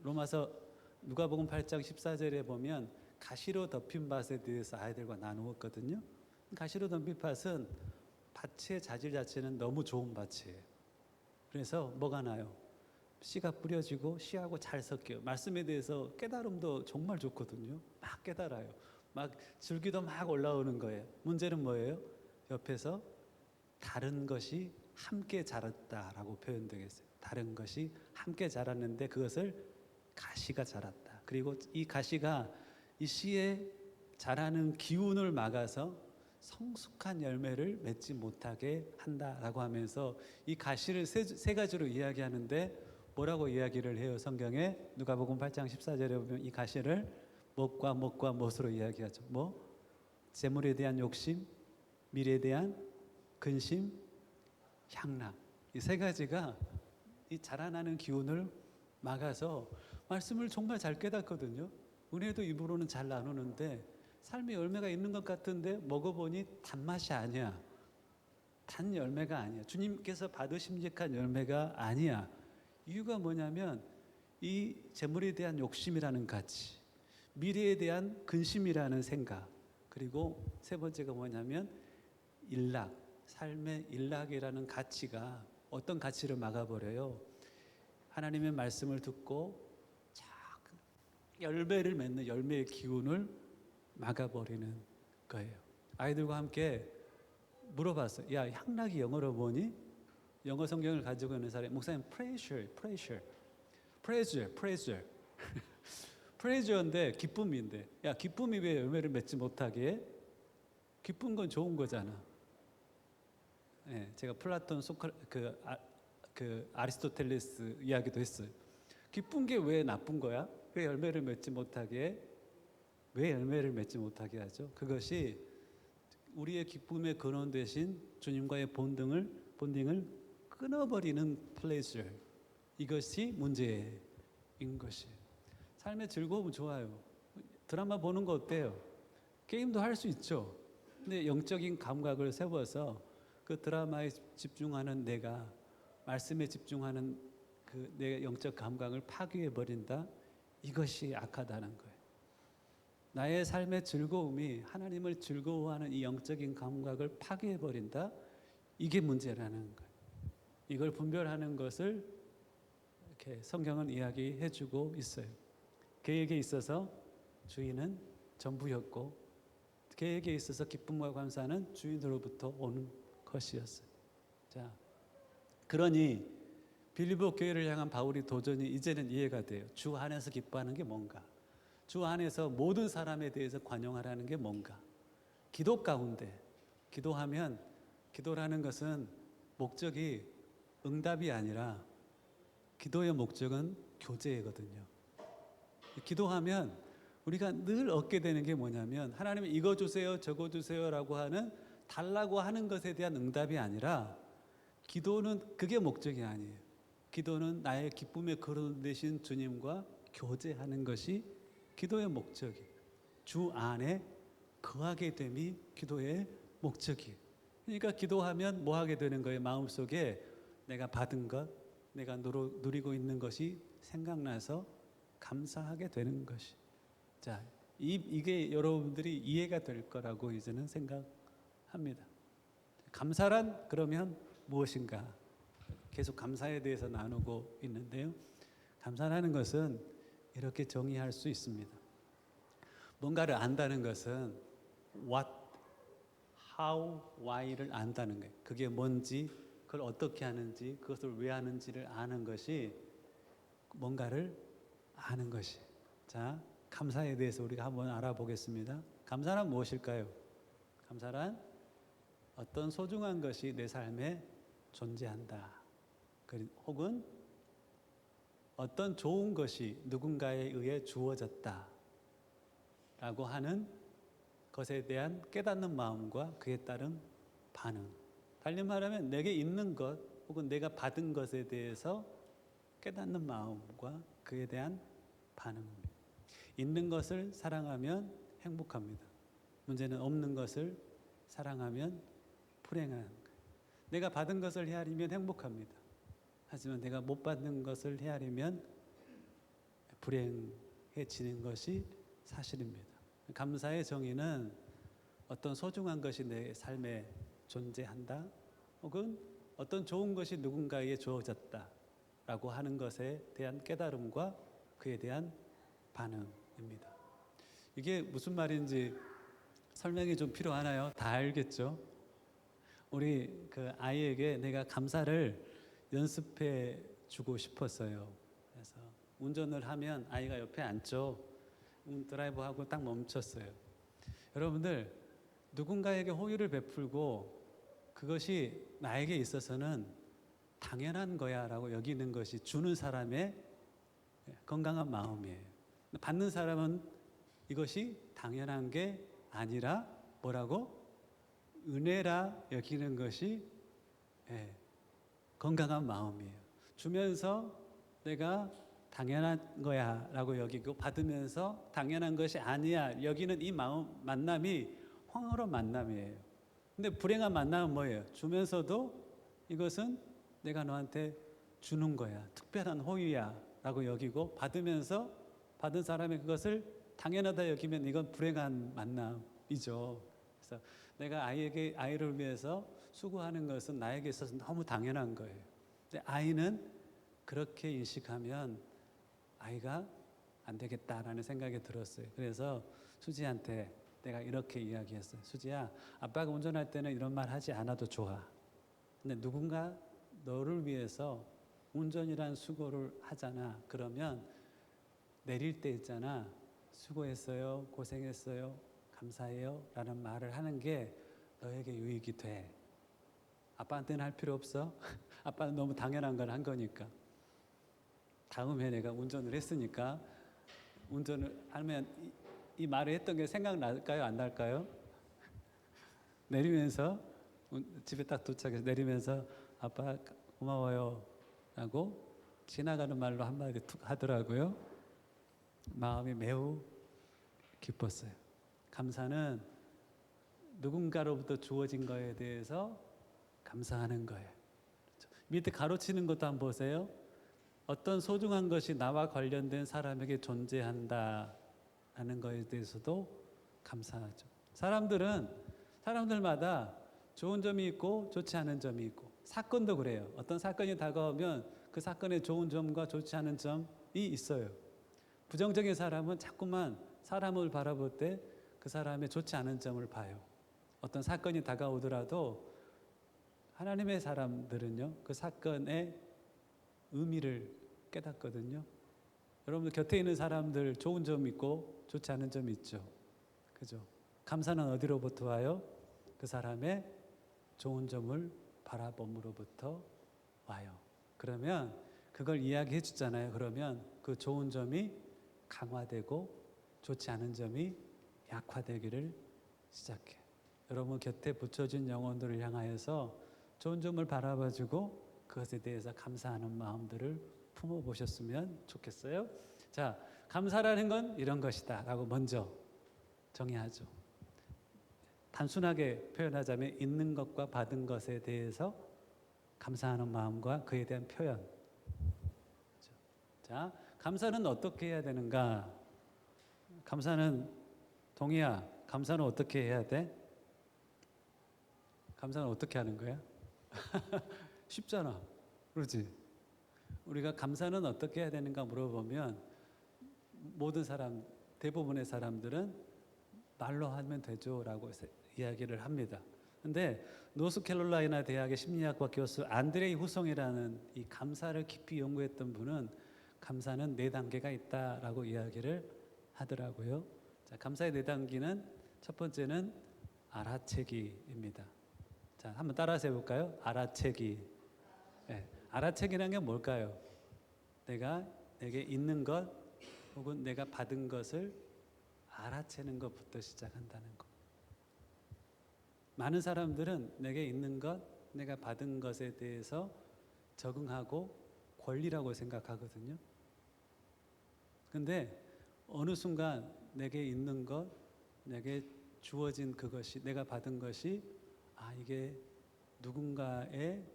로마서 누가복음 8장 14절에 보면 가시로 덮인 밭에 대해서 아이들과 나누었거든요. 가시로 덮인 밭은 밭의 자질 자체는 너무 좋은 밭이에요. 그래서 뭐가 나요? 씨가 뿌려지고 씨하고 잘 섞여요. 말씀에 대해서 깨달음도 정말 좋거든요. 막 깨달아요. 막 줄기도 막 올라오는 거예요. 문제는 뭐예요? 옆에서 다른 것이 함께 자랐다라고 표현되겠어요. 다른 것이 함께 자랐는데 그것을 가시가 자랐다. 그리고 이 가시가 이 씨의 자라는 기운을 막아서 성숙한 열매를 맺지 못하게 한다라고 하면서 이 가시를 세 가지로 이야기하는데 뭐라고 이야기를 해요? 성경에 누가복음 8장 14절에 보면 이 가시를 무엇과 무엇으로 이야기하죠? 재물에 대한 욕심, 미래에 대한 근심, 향락. 이 세 가지가 이 자라나는 기운을 막아서 말씀을 정말 잘 깨닫거든요. 은혜도 입으로는 잘 나누는데 삶의 열매가 있는 것 같은데 먹어보니 단맛이 아니야. 단 열매가 아니야. 주님께서 받으심직한 열매가 아니야. 이유가 뭐냐면 이 재물에 대한 욕심이라는 가치, 미래에 대한 근심이라는 생각, 그리고 세 번째가 뭐냐면 일락, 삶의 일락이라는 가치가 어떤 가치를 막아버려요? 하나님의 말씀을 듣고 열매를 맺는 열매의 기운을 막아버리는 거예요. 아이들과 함께 물어봤어요. 야, 향락이 영어로 뭐니? 영어 성경을 가지고 있는 사람이 목사님 프레저인데 기쁨인데, 야, 기쁨이 왜 열매를 맺지 못하게 해? 기쁜 건 좋은 거잖아. 네, 제가 플라톤, 아리스토텔레스 이야기도 했어요. 기쁜 게 왜 나쁜 거야? 왜 열매를 맺지 못하게 해? 왜 열매를 맺지 못하게 하죠? 그것이 우리의 기쁨의 근원 되신 주님과의 본딩을 끊어버리는 플레이저, 이것이 문제인 것이에요. 삶의 즐거움은 좋아요. 드라마 보는 거 어때요? 게임도 할 수 있죠. 근데 영적인 감각을 세워서 그 드라마에 집중하는 내가, 말씀에 집중하는 그 내 영적 감각을 파괴해 버린다. 이것이 악하다는 거예요. 나의 삶의 즐거움이 하나님을 즐거워하는 이 영적인 감각을 파괴해 버린다. 이게 문제라는 거예요. 이걸 분별하는 것을 이렇게 성경은 이야기해 주고 있어요. 그에게 있어서 주인은 전부였고 그에게 있어서 기쁨과 감사는 주인으로부터 오는 것이었어요. 자, 그러니 빌립보 교회를 향한 바울이 도전이 이제는 이해가 돼요. 주 안에서 기뻐하는 게 뭔가? 주 안에서 모든 사람에 대해서 관용하라는 게 뭔가? 기도 가운데 기도하면, 기도라는 것은 목적이 응답이 아니라 기도의 목적은 교제거든요. 기도하면 우리가 늘 얻게 되는 게 뭐냐면 하나님이 이거 주세요 저거 주세요라고 하는 달라고 하는 것에 대한 응답이 아니라, 기도는 그게 목적이 아니에요. 기도는 나의 기쁨의 그릇 되신 주님과 교제하는 것이 기도의 목적이에요. 주 안에 거하게 됨이 기도의 목적이에요. 그러니까 기도하면 뭐 하게 되는 거예요? 마음속에 내가 받은 것, 내가 누리고 있는 것이 생각나서 감사하게 되는 것이. 자, 이게 여러분들이 이해가 될 거라고 이제는 생각합니다. 감사란 그러면 무엇인가? 계속 감사에 대해서 나누고 있는데요. 감사라는 것은 이렇게 정의할 수 있습니다. 뭔가를 안다는 것은 what, how, why를 안다는 거예요. 그게 뭔지, 그걸 어떻게 하는지, 그것을 왜 하는지를 아는 것이 뭔가를 아는 것이. 자, 감사에 대해서 우리가 한번 알아보겠습니다. 감사란 무엇일까요? 감사란 어떤 소중한 것이 내 삶에 존재한다. 혹은 어떤 좋은 것이 누군가에 의해 주어졌다 라고 하는 것에 대한 깨닫는 마음과 그에 따른 반응. 달리 말하면 내게 있는 것 혹은 내가 받은 것에 대해서 깨닫는 마음과 그에 대한 반응입니다. 있는 것을 사랑하면 행복합니다. 문제는 없는 것을 사랑하면 불행한 거예요. 내가 받은 것을 헤아리면 행복합니다. 하지만 내가 못 받는 것을 헤아리면 불행해지는 것이 사실입니다. 감사의 정의는 어떤 소중한 것이 내 삶에 존재한다, 혹은 어떤 좋은 것이 누군가에게 주어졌다라고 하는 것에 대한 깨달음과 그에 대한 반응입니다. 이게 무슨 말인지 설명이 좀 필요하나요? 다 알겠죠? 우리 그 아이에게 내가 감사를 연습해 주고 싶었어요. 그래서 운전을 하면 아이가 옆에 앉죠. 드라이브하고 딱 멈췄어요. 여러분들, 누군가에게 호의를 베풀고 그것이 나에게 있어서는 당연한 거야 라고 여기는 것이 주는 사람의 건강한 마음이에요. 받는 사람은 이것이 당연한 게 아니라 뭐라고? 은혜라 여기는 것이 건강한 마음이에요. 주면서 내가 당연한 거야 라고 여기고 받으면서 당연한 것이 아니야 여기는 이 마음, 만남이 황홀한 만남이에요. 근데 불행한 만남은 뭐예요? 주면서도 이것은 내가 너한테 주는 거야, 특별한 호의야 라고 여기고, 받으면서 받은 사람이 그것을 당연하다 여기면 이건 불행한 만남이죠. 그래서 내가 아이를 위해서 수고하는 것은 나에게 있어서 너무 당연한 거예요. 근데 아이는 그렇게 인식하면 아이가 안 되겠다라는 생각이 들었어요. 그래서 수지한테 내가 이렇게 이야기했어요. 수지야, 아빠가 운전할 때는 이런 말 하지 않아도 좋아. 근데 누군가 너를 위해서 운전이란 수고를 하잖아. 그러면 내릴 때 있잖아. 수고했어요. 고생했어요. 감사해요. 라는 말을 하는 게 너에게 유익이 돼. 아빠한테는 할 필요 없어. 아빠는 너무 당연한 걸 한 거니까. 다음에 내가 운전을 했으니까 운전을 하면 이 말을 했던 게 생각날까요? 안 날까요? 내리면서 집에 딱 도착해서 내리면서 아빠 고마워요 라고 지나가는 말로 한마디 툭 하더라고요. 마음이 매우 기뻤어요. 감사는 누군가로부터 주어진 거에 대해서 감사하는 거예요. 그렇죠? 밑에 가로치는 것도 한번 보세요. 어떤 소중한 것이 나와 관련된 사람에게 존재한다라는 것에 대해서도 감사하죠. 사람들마다 좋은 점이 있고 좋지 않은 점이 있고, 사건도 그래요. 어떤 사건이 다가오면 그 사건의 좋은 점과 좋지 않은 점이 있어요. 부정적인 사람은 자꾸만 사람을 바라볼 때 그 사람의 좋지 않은 점을 봐요. 어떤 사건이 다가오더라도 하나님의 사람들은요, 그 사건의 의미를 깨닫거든요. 여러분들 곁에 있는 사람들 좋은 점 있고 좋지 않은 점이 있죠. 그죠? 감사는 어디로부터 와요? 그 사람의 좋은 점을 바라봄으로부터 와요. 그러면 그걸 이야기해 주잖아요. 그러면 그 좋은 점이 강화되고 좋지 않은 점이 약화되기를 시작해. 여러분 곁에 붙여진 영혼들을 향하여서 좋은 점을 바라봐주고 그것에 대해서 감사하는 마음들을 품어보셨으면 좋겠어요. 자, 감사라는 건 이런 것이다 라고 먼저 정의하죠. 단순하게 표현하자면 있는 것과 받은 것에 대해서 감사하는 마음과 그에 대한 표현. 자, 감사는 어떻게 해야 되는가? 동희야, 감사는 어떻게 해야 돼? 감사는 어떻게 하는 거야? 쉽잖아. 그렇지? 우리가 감사는 어떻게 해야 되는가 물어보면 대부분의 사람들은 말로 하면 되죠 라고 이야기를 합니다. 근데 노스캐롤라이나 대학의 심리학과 교수 안드레이 후송이라는 이 감사를 깊이 연구했던 분은 감사는 4단계가 있다라고 이야기를 하더라고요. 자, 감사의 4단계는 첫 번째는 알아채기입니다. 자, 한번 따라서 해볼까요? 알아채기. 네, 알아채기라는 게 뭘까요? 내게 있는 것 혹은 내가 받은 것을 알아채는 것부터 시작한다는 것. 많은 사람들은 내게 있는 것, 내가 받은 것에 대해서 적응하고 권리라고 생각하거든요. 근데 어느 순간 내게 있는 것, 내게 주어진 그것이, 내가 받은 것이 이게 누군가의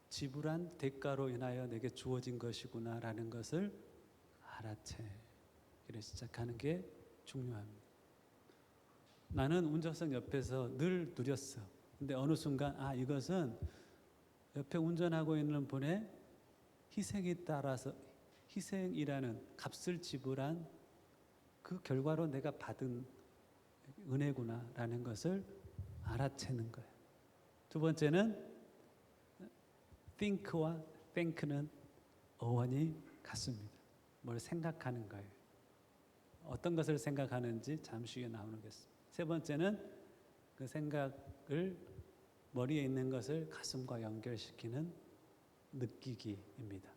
지불한 대가로 인하여 내게 주어진 것이구나라는 것을 알아채기를 시작하는 게 중요합니다. 나는 운전석 옆에서 늘 누렸어. 근데 어느 순간 이것은 옆에 운전하고 있는 분의 희생이라는 값을 지불한 그 결과로 내가 받은 은혜구나라는 것을 알아채는 거예요. 두 번째는 think와 thank는 어원이 같습니다. 뭘 생각하는 거예요. 어떤 것을 생각하는지 잠시 후에 나오겠습니다. 세 번째는 그 생각을 머리에 있는 것을 가슴과 연결시키는 느끼기입니다.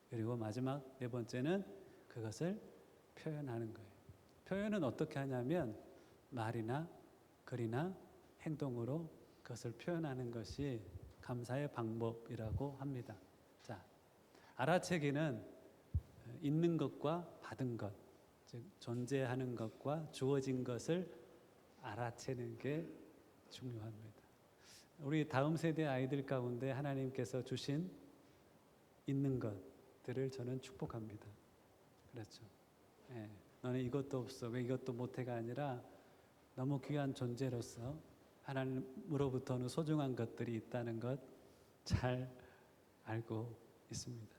그리고 마지막 4번째는 그것을 표현하는 거예요. 표현은 어떻게 하냐면 말이나 글이나 행동으로 그것을 표현하는 것이 감사의 방법이라고 합니다. 자, 알아채기는 있는 것과 받은 것, 즉 존재하는 것과 주어진 것을 알아채는 게 중요합니다. 우리 다음 세대 아이들 가운데 하나님께서 주신 있는 것들을 저는 축복합니다. 그렇죠. 너는 이것도 없어, 왜 이것도 못해가 아니라 너무 귀한 존재로서 하나님으로부터는 소중한 것들이 있다는 것 잘 알고 있습니다.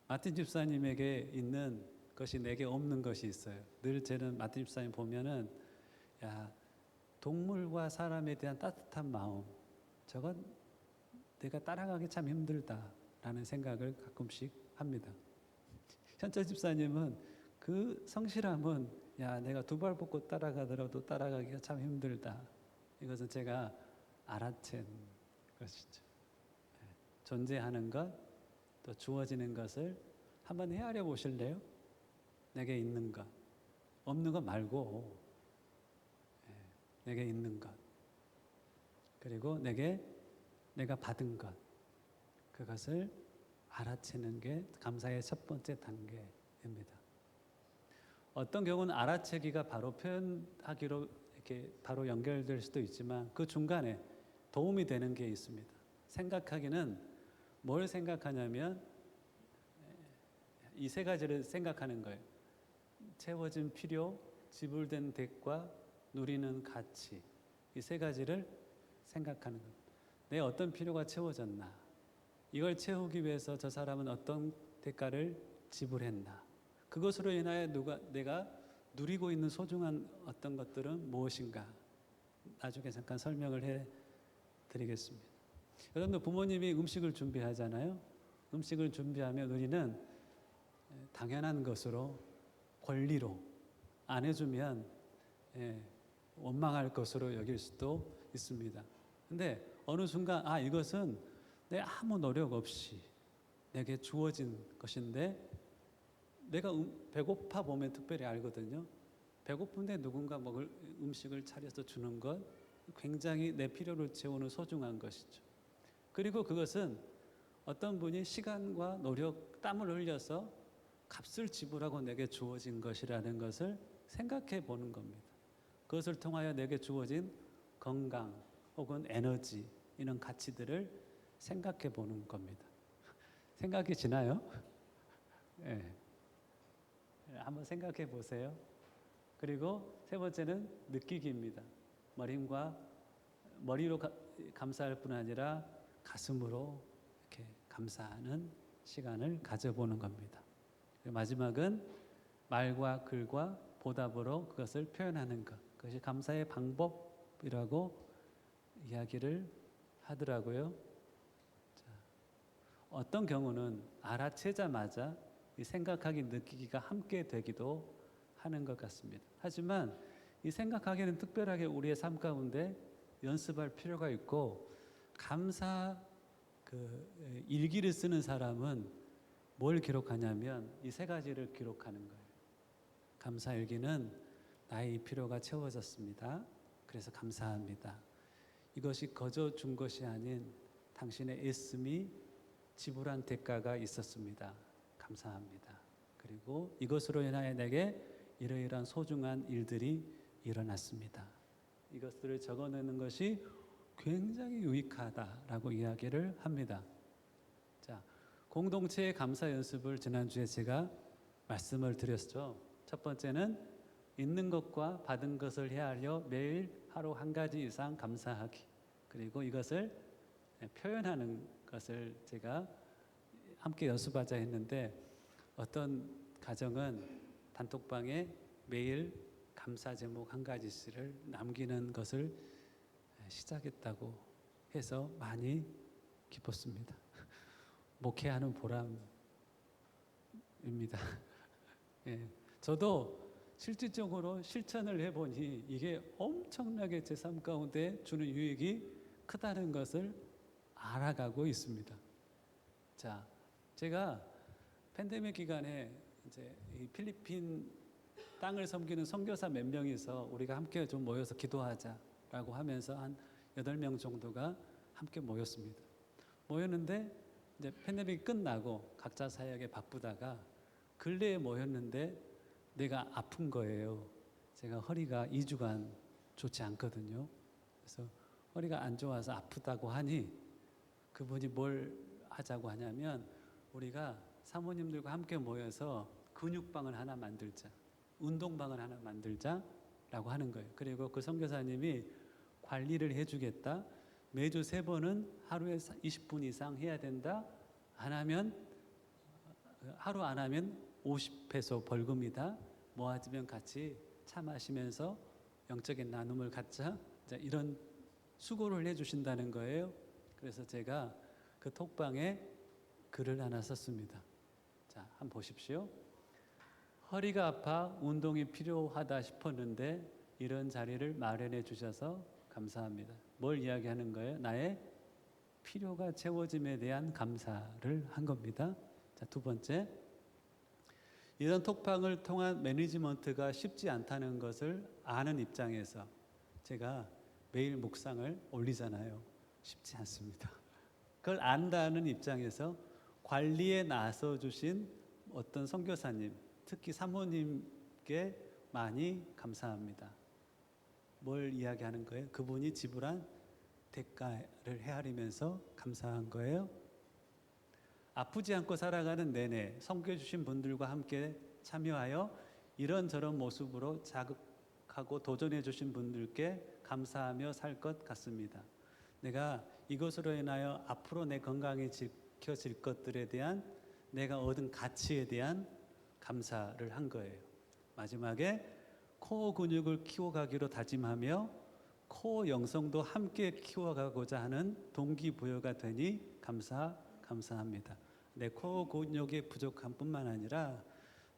마틴 집사님에게 있는 것이 내게 없는 것이 있어요. 늘 저는 마틴 집사님 보면은 동물과 사람에 대한 따뜻한 마음, 저건 내가 따라가기 참 힘들다라는 생각을 가끔씩 합니다. 현철 집사님은 그 성실함은 내가 2발 뻗고 따라가더라도 따라가기가 참 힘들다. 이것은 제가 알아챈 것이죠. 존재하는 것, 또 주어지는 것을 한번 헤아려 보실래요? 내게 있는 것, 없는 것 말고 내게 있는 것, 그리고 내가 받은 것, 그것을 알아채는 게 감사의 첫 번째 단계입니다. 어떤 경우는 알아채기가 바로 표현하기로 이렇게 바로 연결될 수도 있지만 그 중간에 도움이 되는 게 있습니다. 생각하기는 뭘 생각하냐면 이 세 가지를 생각하는 거예요. 채워진 필요, 지불된 대가, 누리는 가치. 이 세 가지를 생각하는 거예요. 내 어떤 필요가 채워졌나? 이걸 채우기 위해서 저 사람은 어떤 대가를 지불했나? 그것으로 인하여 내가 누리고 있는 소중한 어떤 것들은 무엇인가? 나중에 잠깐 설명을 해 드리겠습니다. 여러분들 부모님이 음식을 준비하잖아요. 음식을 준비하면 우리는 당연한 것으로 권리로 안 해주면 원망할 것으로 여길 수도 있습니다. 근데 어느 순간 이것은 내 아무 노력 없이 내게 주어진 것인데 내가 배고파 보면 특별히 알거든요. 배고픈데 누군가 먹을 음식을 차려서 주는 것 굉장히 내 필요를 채우는 소중한 것이죠. 그리고 그것은 어떤 분이 시간과 노력, 땀을 흘려서 값을 지불하고 내게 주어진 것이라는 것을 생각해 보는 겁니다. 그것을 통하여 내게 주어진 건강 혹은 에너지 이런 가치들을 생각해 보는 겁니다. 생각이 지나요? 네. 한번 생각해 보세요. 그리고 세 번째는 느끼기입니다. 머리로 감사할 뿐 아니라 가슴으로 이렇게 감사하는 시간을 가져보는 겁니다. 마지막은 말과 글과 보답으로 그것을 표현하는 것. 그것이 감사의 방법이라고 이야기를 하더라고요. 어떤 경우는 알아채자마자 이 생각하기, 느끼기가 함께 되기도 하는 것 같습니다. 하지만 이 생각하기는 특별하게 우리의 삶 가운데 연습할 필요가 있고 감사 일기를 쓰는 사람은 뭘 기록하냐면 이 세 가지를 기록하는 거예요. 감사 일기는 나의 필요가 채워졌습니다. 그래서 감사합니다. 이것이 거저 준 것이 아닌 당신의 애씀이 지불한 대가가 있었습니다. 감사합니다. 그리고 이것으로 인하여 내게 이러이러한 소중한 일들이 일어났습니다. 이것들을 적어내는 것이 굉장히 유익하다라고 이야기를 합니다. 자, 공동체의 감사 연습을 지난주에 제가 말씀을 드렸죠. 첫 번째는 있는 것과 받은 것을 헤아려 매일 하루 한 가지 이상 감사하기. 그리고 이것을 표현하는 것을 제가 함께 연습하자 했는데 어떤 가정은 단톡방에 매일 감사 제목 한 가지씩을 남기는 것을 시작했다고 해서 많이 기뻤습니다. 목회하는 보람입니다. 예, 저도 실질적으로 실천을 해보니 이게 엄청나게 제 삶 가운데 주는 유익이 크다는 것을 알아가고 있습니다. 자, 제가 팬데믹 기간에 이제 이 필리핀 땅을 섬기는 선교사 몇 명이서 우리가 함께 좀 모여서 기도하자라고 하면서 한 8명 정도가 함께 모였습니다. 모였는데 이제 팬데믹이 끝나고 각자 사역에 바쁘다가 근래에 모였는데 내가 아픈 거예요. 제가 허리가 2주간 좋지 않거든요. 그래서 허리가 안 좋아서 아프다고 하니 그분이 뭘 하자고 하냐면 우리가 사모님들과 함께 모여서 근육방을 하나 만들자, 운동방을 하나 만들자라고 하는 거예요. 그리고 그 선교사님이 관리를 해주겠다. 매주 3번은 하루에 20분 이상 해야 된다. 하루 안 하면 50페소 벌금이다. 모아지면 같이 차 마시면서 영적인 나눔을 갖자. 이런 수고를 해주신다는 거예요. 그래서 제가 그 톡방에 글을 하나 썼습니다. 자, 한번 보십시오. 허리가 아파 운동이 필요하다 싶었는데 이런 자리를 마련해 주셔서 감사합니다. 뭘 이야기하는 거예요? 나의 필요가 채워짐에 대한 감사를 한 겁니다. 자, 두 번째, 이런 톡방을 통한 매니지먼트가 쉽지 않다는 것을 아는 입장에서 제가 매일 묵상을 올리잖아요. 쉽지 않습니다. 그걸 안다는 입장에서 관리에 나서 주신 어떤 선교사님, 특히 사모님 게 많이 감사합니다. 뭘 이야기하는 거예요? 그분이 지불한 대가를 헤아리면서 감사한 거예요. 아프지 않고 살아가는 내내 섬겨주신 분들과 함께 참여하여 이런저런 모습으로 자극하고 도전해 주신 분들께 감사하며 살 것 같습니다. 내가 이것으로 인하여 앞으로 내 건강이 지켜질 것들에 대한 내가 얻은 가치에 대한 감사를 한 거예요. 마지막에 코어 근육을 키워가기로 다짐하며 코어 영성도 함께 키워가고자 하는 동기부여가 되니 감사합니다. 내 코어 근육의 부족함뿐만 아니라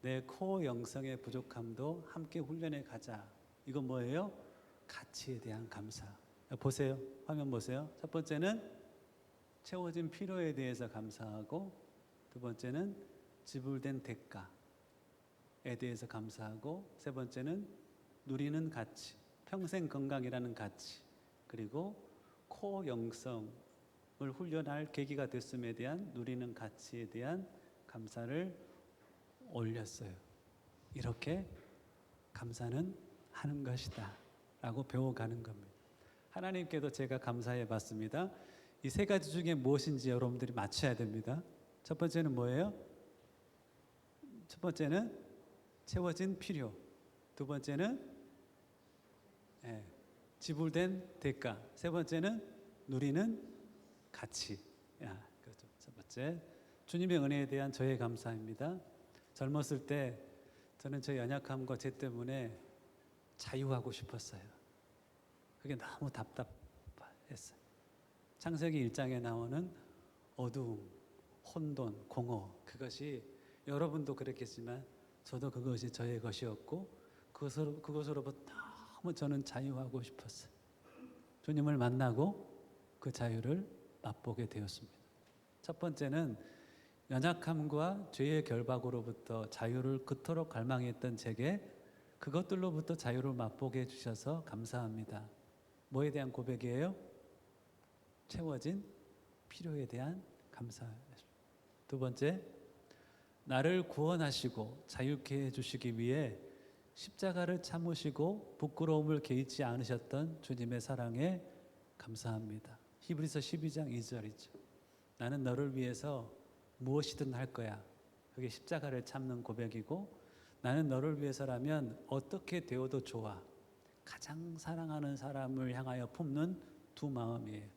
내 코어 영성의 부족함도 함께 훈련해 가자. 이건 뭐예요? 가치에 대한 감사. 보세요. 화면 보세요. 첫 번째는 채워진 필요에 대해서 감사하고, 두 번째는 지불된 대가에 대해서 감사하고, 세 번째는 누리는 가치, 평생 건강이라는 가치, 그리고 코어 영성을 훈련할 계기가 됐음에 대한 누리는 가치에 대한 감사를 올렸어요. 이렇게 감사는 하는 것이다 라고 배워가는 겁니다. 하나님께도 제가 감사해 봤습니다. 이 세 가지 중에 무엇인지 여러분들이 맞춰야 됩니다. 첫 번째는 뭐예요? 첫 번째는 채워진 필요, 두 번째는 지불된 대가, 세 번째는 누리는 가치. 그렇죠. 첫 번째, 주님의 은혜에 대한 저의 감사입니다. 젊었을 때 저는 저 연약함과 죄 때문에 자유하고 싶었어요. 그게 너무 답답했어요. 창세기 1장에 나오는 어두움, 혼돈, 공허, 그것이 여러분도 그랬겠지만 저도 그것이 저의 것이었고 그것으로부터 너무 저는 자유하고 싶었어요. 주님을 만나고 그 자유를 맛보게 되었습니다. 첫 번째는 연약함과 죄의 결박으로부터 자유를 그토록 갈망했던 제게 그것들로부터 자유를 맛보게 해주셔서 감사합니다. 뭐에 대한 고백이에요? 채워진 필요에 대한 감사. 두 번째, 나를 구원하시고 자유케 해주시기 위해 십자가를 참으시고 부끄러움을 개의치 않으셨던 주님의 사랑에 감사합니다. 히브리서 12장 2절이죠. 나는 너를 위해서 무엇이든 할 거야. 그게 십자가를 참는 고백이고, 나는 너를 위해서라면 어떻게 되어도 좋아. 가장 사랑하는 사람을 향하여 품는 두 마음이에요.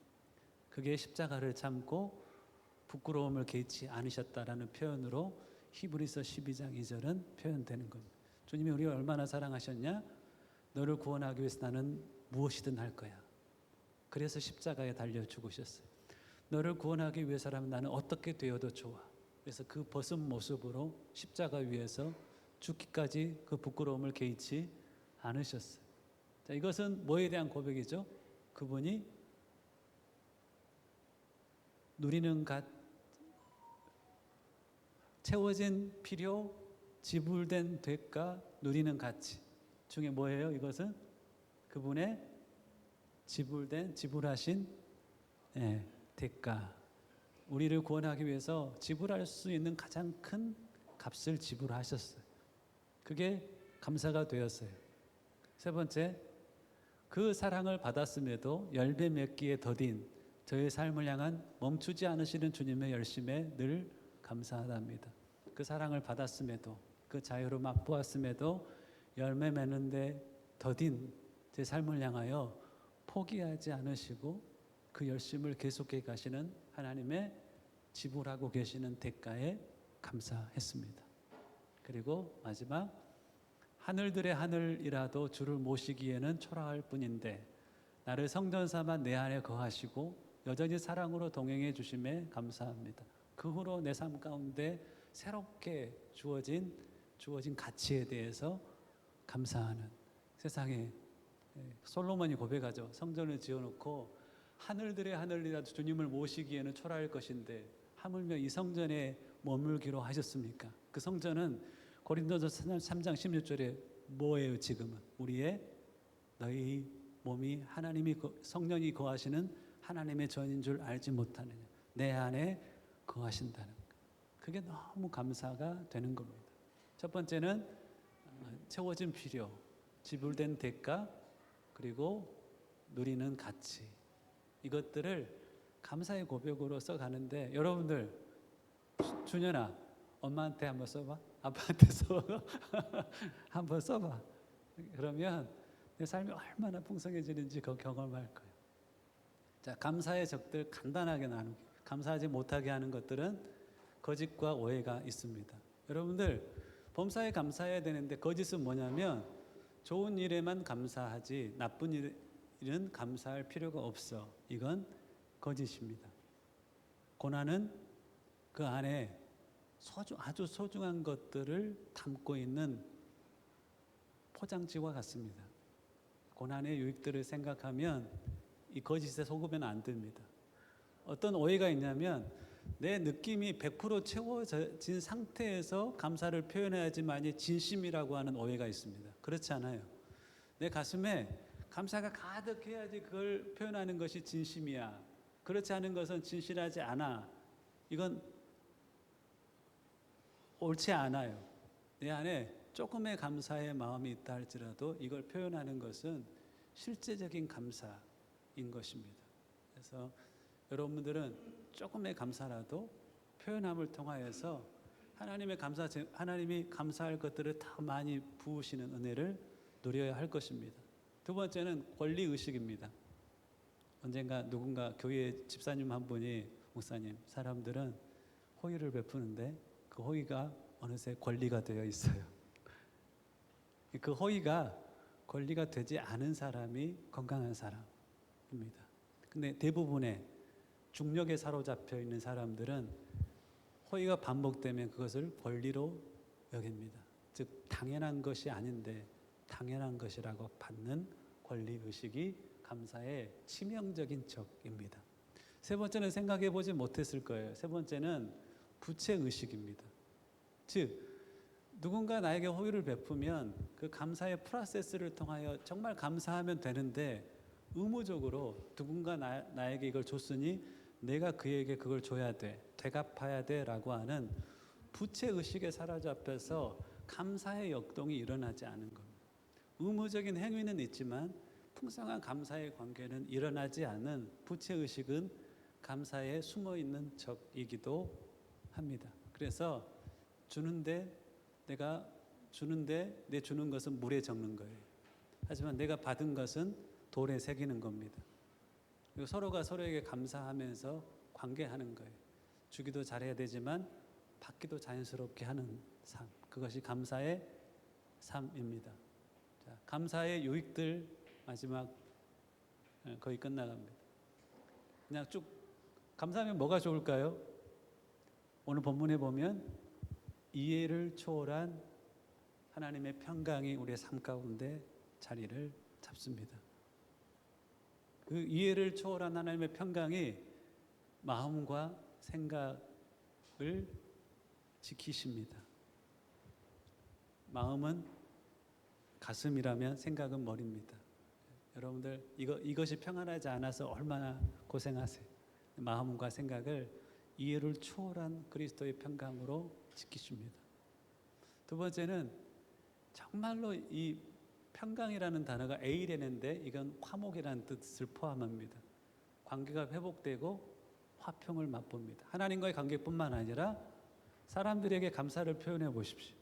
그게 십자가를 참고 부끄러움을 개의치 않으셨다라는 표현으로 히브리서 12장 2절은 표현되는 겁니다. 주님이 우리를 얼마나 사랑하셨냐? 너를 구원하기 위해서 나는 무엇이든 할 거야. 그래서 십자가에 달려 죽으셨어요. 너를 구원하기 위해서라면 나는 어떻게 되어도 좋아. 그래서 그 벗은 모습으로 십자가 위에서 죽기까지 그 부끄러움을 개의치 않으셨어요. 자, 이것은 뭐에 대한 고백이죠? 그분이 누리는 채워진 필요, 지불된 대가, 누리는 가치 중에 뭐예요? 이것은 그분의 지불하신 대가. 우리를 구원하기 위해서 지불할 수 있는 가장 큰 값을 지불하셨어요. 그게 감사가 되었어요. 세 번째, 그 사랑을 받았음에도 열매 맺기에 더딘 저의 삶을 향한 멈추지 않으시는 주님의 열심에 늘 감사하답니다. 그 사랑을 받았음에도, 그 자유를 맛보았음에도 열매 맺는데 더딘 제 삶을 향하여 포기하지 않으시고 그 열심을 계속해 가시는 하나님의 지불하고 계시는 대가에 감사했습니다. 그리고 마지막, 하늘들의 하늘이라도 주를 모시기에는 초라할 뿐인데 나를 성전 삼아 내 안에 거하시고 여전히 사랑으로 동행해 주심에 감사합니다. 그 후로 내 삶 가운데 새롭게 주어진 가치에 대해서 감사하는, 세상에 솔로몬이 고백하죠. 성전을 지어놓고 하늘들의 하늘이라도 주님을 모시기에는 초라할 것인데 하물며 이 성전에 머물기로 하셨습니까? 그 성전은 고린도전서 3장 16절에 뭐예요? 지금은 우리의 너희 몸이 하나님이 성령이 거하시는 하나님의 전인 줄 알지 못하느냐. 내 안에 거하신다는 것. 그게 너무 감사가 되는 겁니다. 첫 번째는 채워진 필요, 지불된 대가, 그리고 누리는 가치, 이것들을 감사의 고백으로 써가는데, 여러분들 준현아, 엄마한테 한번 써봐. 아빠한테 써봐. 한번 써봐. 그러면 내 삶이 얼마나 풍성해지는지 그 경험할 거예요. 자, 감사의 적들 간단하게 나누기. 감사하지 못하게 하는 것들은 거짓과 오해가 있습니다. 여러분들 범사에 감사해야 되는데, 거짓은 뭐냐면 좋은 일에만 감사하지 나쁜 일은 감사할 필요가 없어. 이건 거짓입니다. 고난은 그 안에 아주 소중한 것들을 담고 있는 포장지와 같습니다. 고난의 유익들을 생각하면 이 거짓에 속으면 안 됩니다. 어떤 오해가 있냐면, 내 느낌이 100% 채워진 상태에서 감사를 표현해야지만이 진심이라고 하는 오해가 있습니다. 그렇지 않아요. 내 가슴에 감사가 가득해야지 그걸 표현하는 것이 진심이야. 그렇지 않은 것은 진실하지 않아. 이건 옳지 않아요. 내 안에 조금의 감사의 마음이 있다 할지라도 이걸 표현하는 것은 실제적인 감사인 것입니다. 그래서 여러분들은 조금의 감사라도 표현함을 통하여서 하나님이 감사할 것들을 더 많이 부으시는 은혜를 누려야 할 것입니다. 두 번째는 권리의식입니다. 언젠가 누군가 교회 집사님 한 분이, 목사님, 사람들은 호의를 베푸는데 그 호의가 어느새 권리가 되어 있어요. 그 호의가 권리가 되지 않은 사람이 건강한 사람입니다. 근데 대부분의 중력에 사로잡혀 있는 사람들은 호의가 반복되면 그것을 권리로 여깁니다. 즉 당연한 것이 아닌데 당연한 것이라고 받는 권리의식이 감사의 치명적인 적입니다. 세 번째는 생각해 보지 못했을 거예요. 세 번째는 부채의식입니다. 즉 누군가 나에게 호의를 베푸면 그 감사의 프로세스를 통하여 정말 감사하면 되는데, 의무적으로 누군가 나에게 이걸 줬으니 내가 그에게 그걸 줘야 돼, 되갚아야 돼 라고 하는 부채의식에 사로잡혀서 감사의 역동이 일어나지 않은 겁니다. 의무적인 행위는 있지만 풍성한 감사의 관계는 일어나지 않은 부채의식은 감사에 숨어있는 적이기도 합니다. 그래서 내 주는 것은 물에 적는 거예요. 하지만 내가 받은 것은 돌에 새기는 겁니다. 그리고 서로가 서로에게 감사하면서 관계하는 거예요. 주기도 잘해야 되지만 받기도 자연스럽게 하는 삶, 그것이 감사의 삶입니다. 자, 감사의 유익들 마지막 거의 끝나갑니다. 그냥 쭉 감사하면 뭐가 좋을까요? 오늘 본문에 보면 이해를 초월한 하나님의 평강이 우리의 삶 가운데 자리를 잡습니다. 그 이해를 초월한 하나님의 평강이 마음과 생각을 지키십니다. 마음은 가슴이라면 생각은 머리입니다. 여러분들 이것이 평안하지 않아서 얼마나 고생하세요. 마음과 생각을 이해를 초월한 그리스도의 평강으로 지키십니다. 두 번째는 정말로 이 평강이라는 단어가 에이레는데 이건 화목이라는 뜻을 포함합니다. 관계가 회복되고 화평을 맛봅니다. 하나님과의 관계뿐만 아니라 사람들에게 감사를 표현해 보십시오.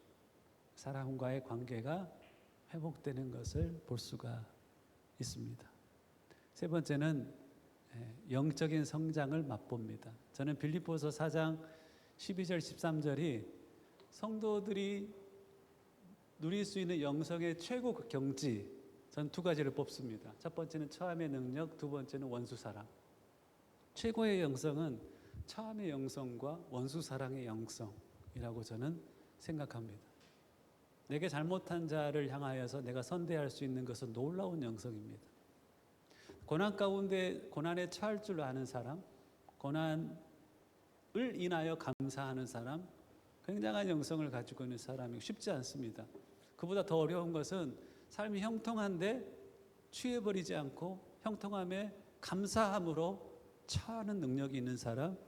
사람과의 관계가 회복되는 것을 볼 수가 있습니다. 세 번째는 영적인 성장을 맛봅니다. 저는 빌립보서 4장 12절 13절이 성도들이 누릴 수 있는 영성의 최고 경지, 전 두 가지를 뽑습니다. 첫 번째는 처함의 능력, 두 번째는 원수 사랑. 최고의 영성은 처함의 영성과 원수 사랑의 영성이라고 저는 생각합니다. 내게 잘못한 자를 향하여서 내가 선대할 수 있는 것은 놀라운 영성입니다. 고난 가운데 고난에 처할 줄 아는 사람, 고난을 인하여 감사하는 사람, 굉장한 영성을 가지고 있는 사람이 쉽지 않습니다. 그보다 더 어려운 것은 삶이 형통한데 취해버리지 않고 형통함에 감사함으로 처하는 능력이 있는 사람.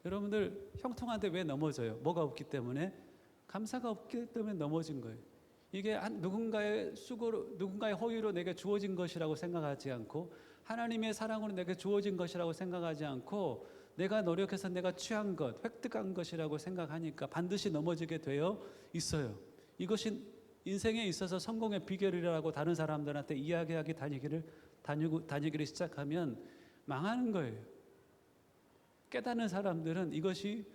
여러분들 형통한데 왜 넘어져요? 뭐가 없기 때문에? 감사가 없기 때문에 넘어진 거예요. 이게 누군가의 수고로, 누군가의 허위로 내게 주어진 것이라고 생각하지 않고, 하나님의 사랑으로 내게 주어진 것이라고 생각하지 않고, 내가 노력해서 내가 취한 것, 획득한 것이라고 생각하니까 반드시 넘어지게 되어 있어요. 이것이 인생에 있어서 성공의 비결이라고 다른 사람들한테 이야기하기 다니기를 시작하면 망하는 거예요. 깨닫는 사람들은 이것이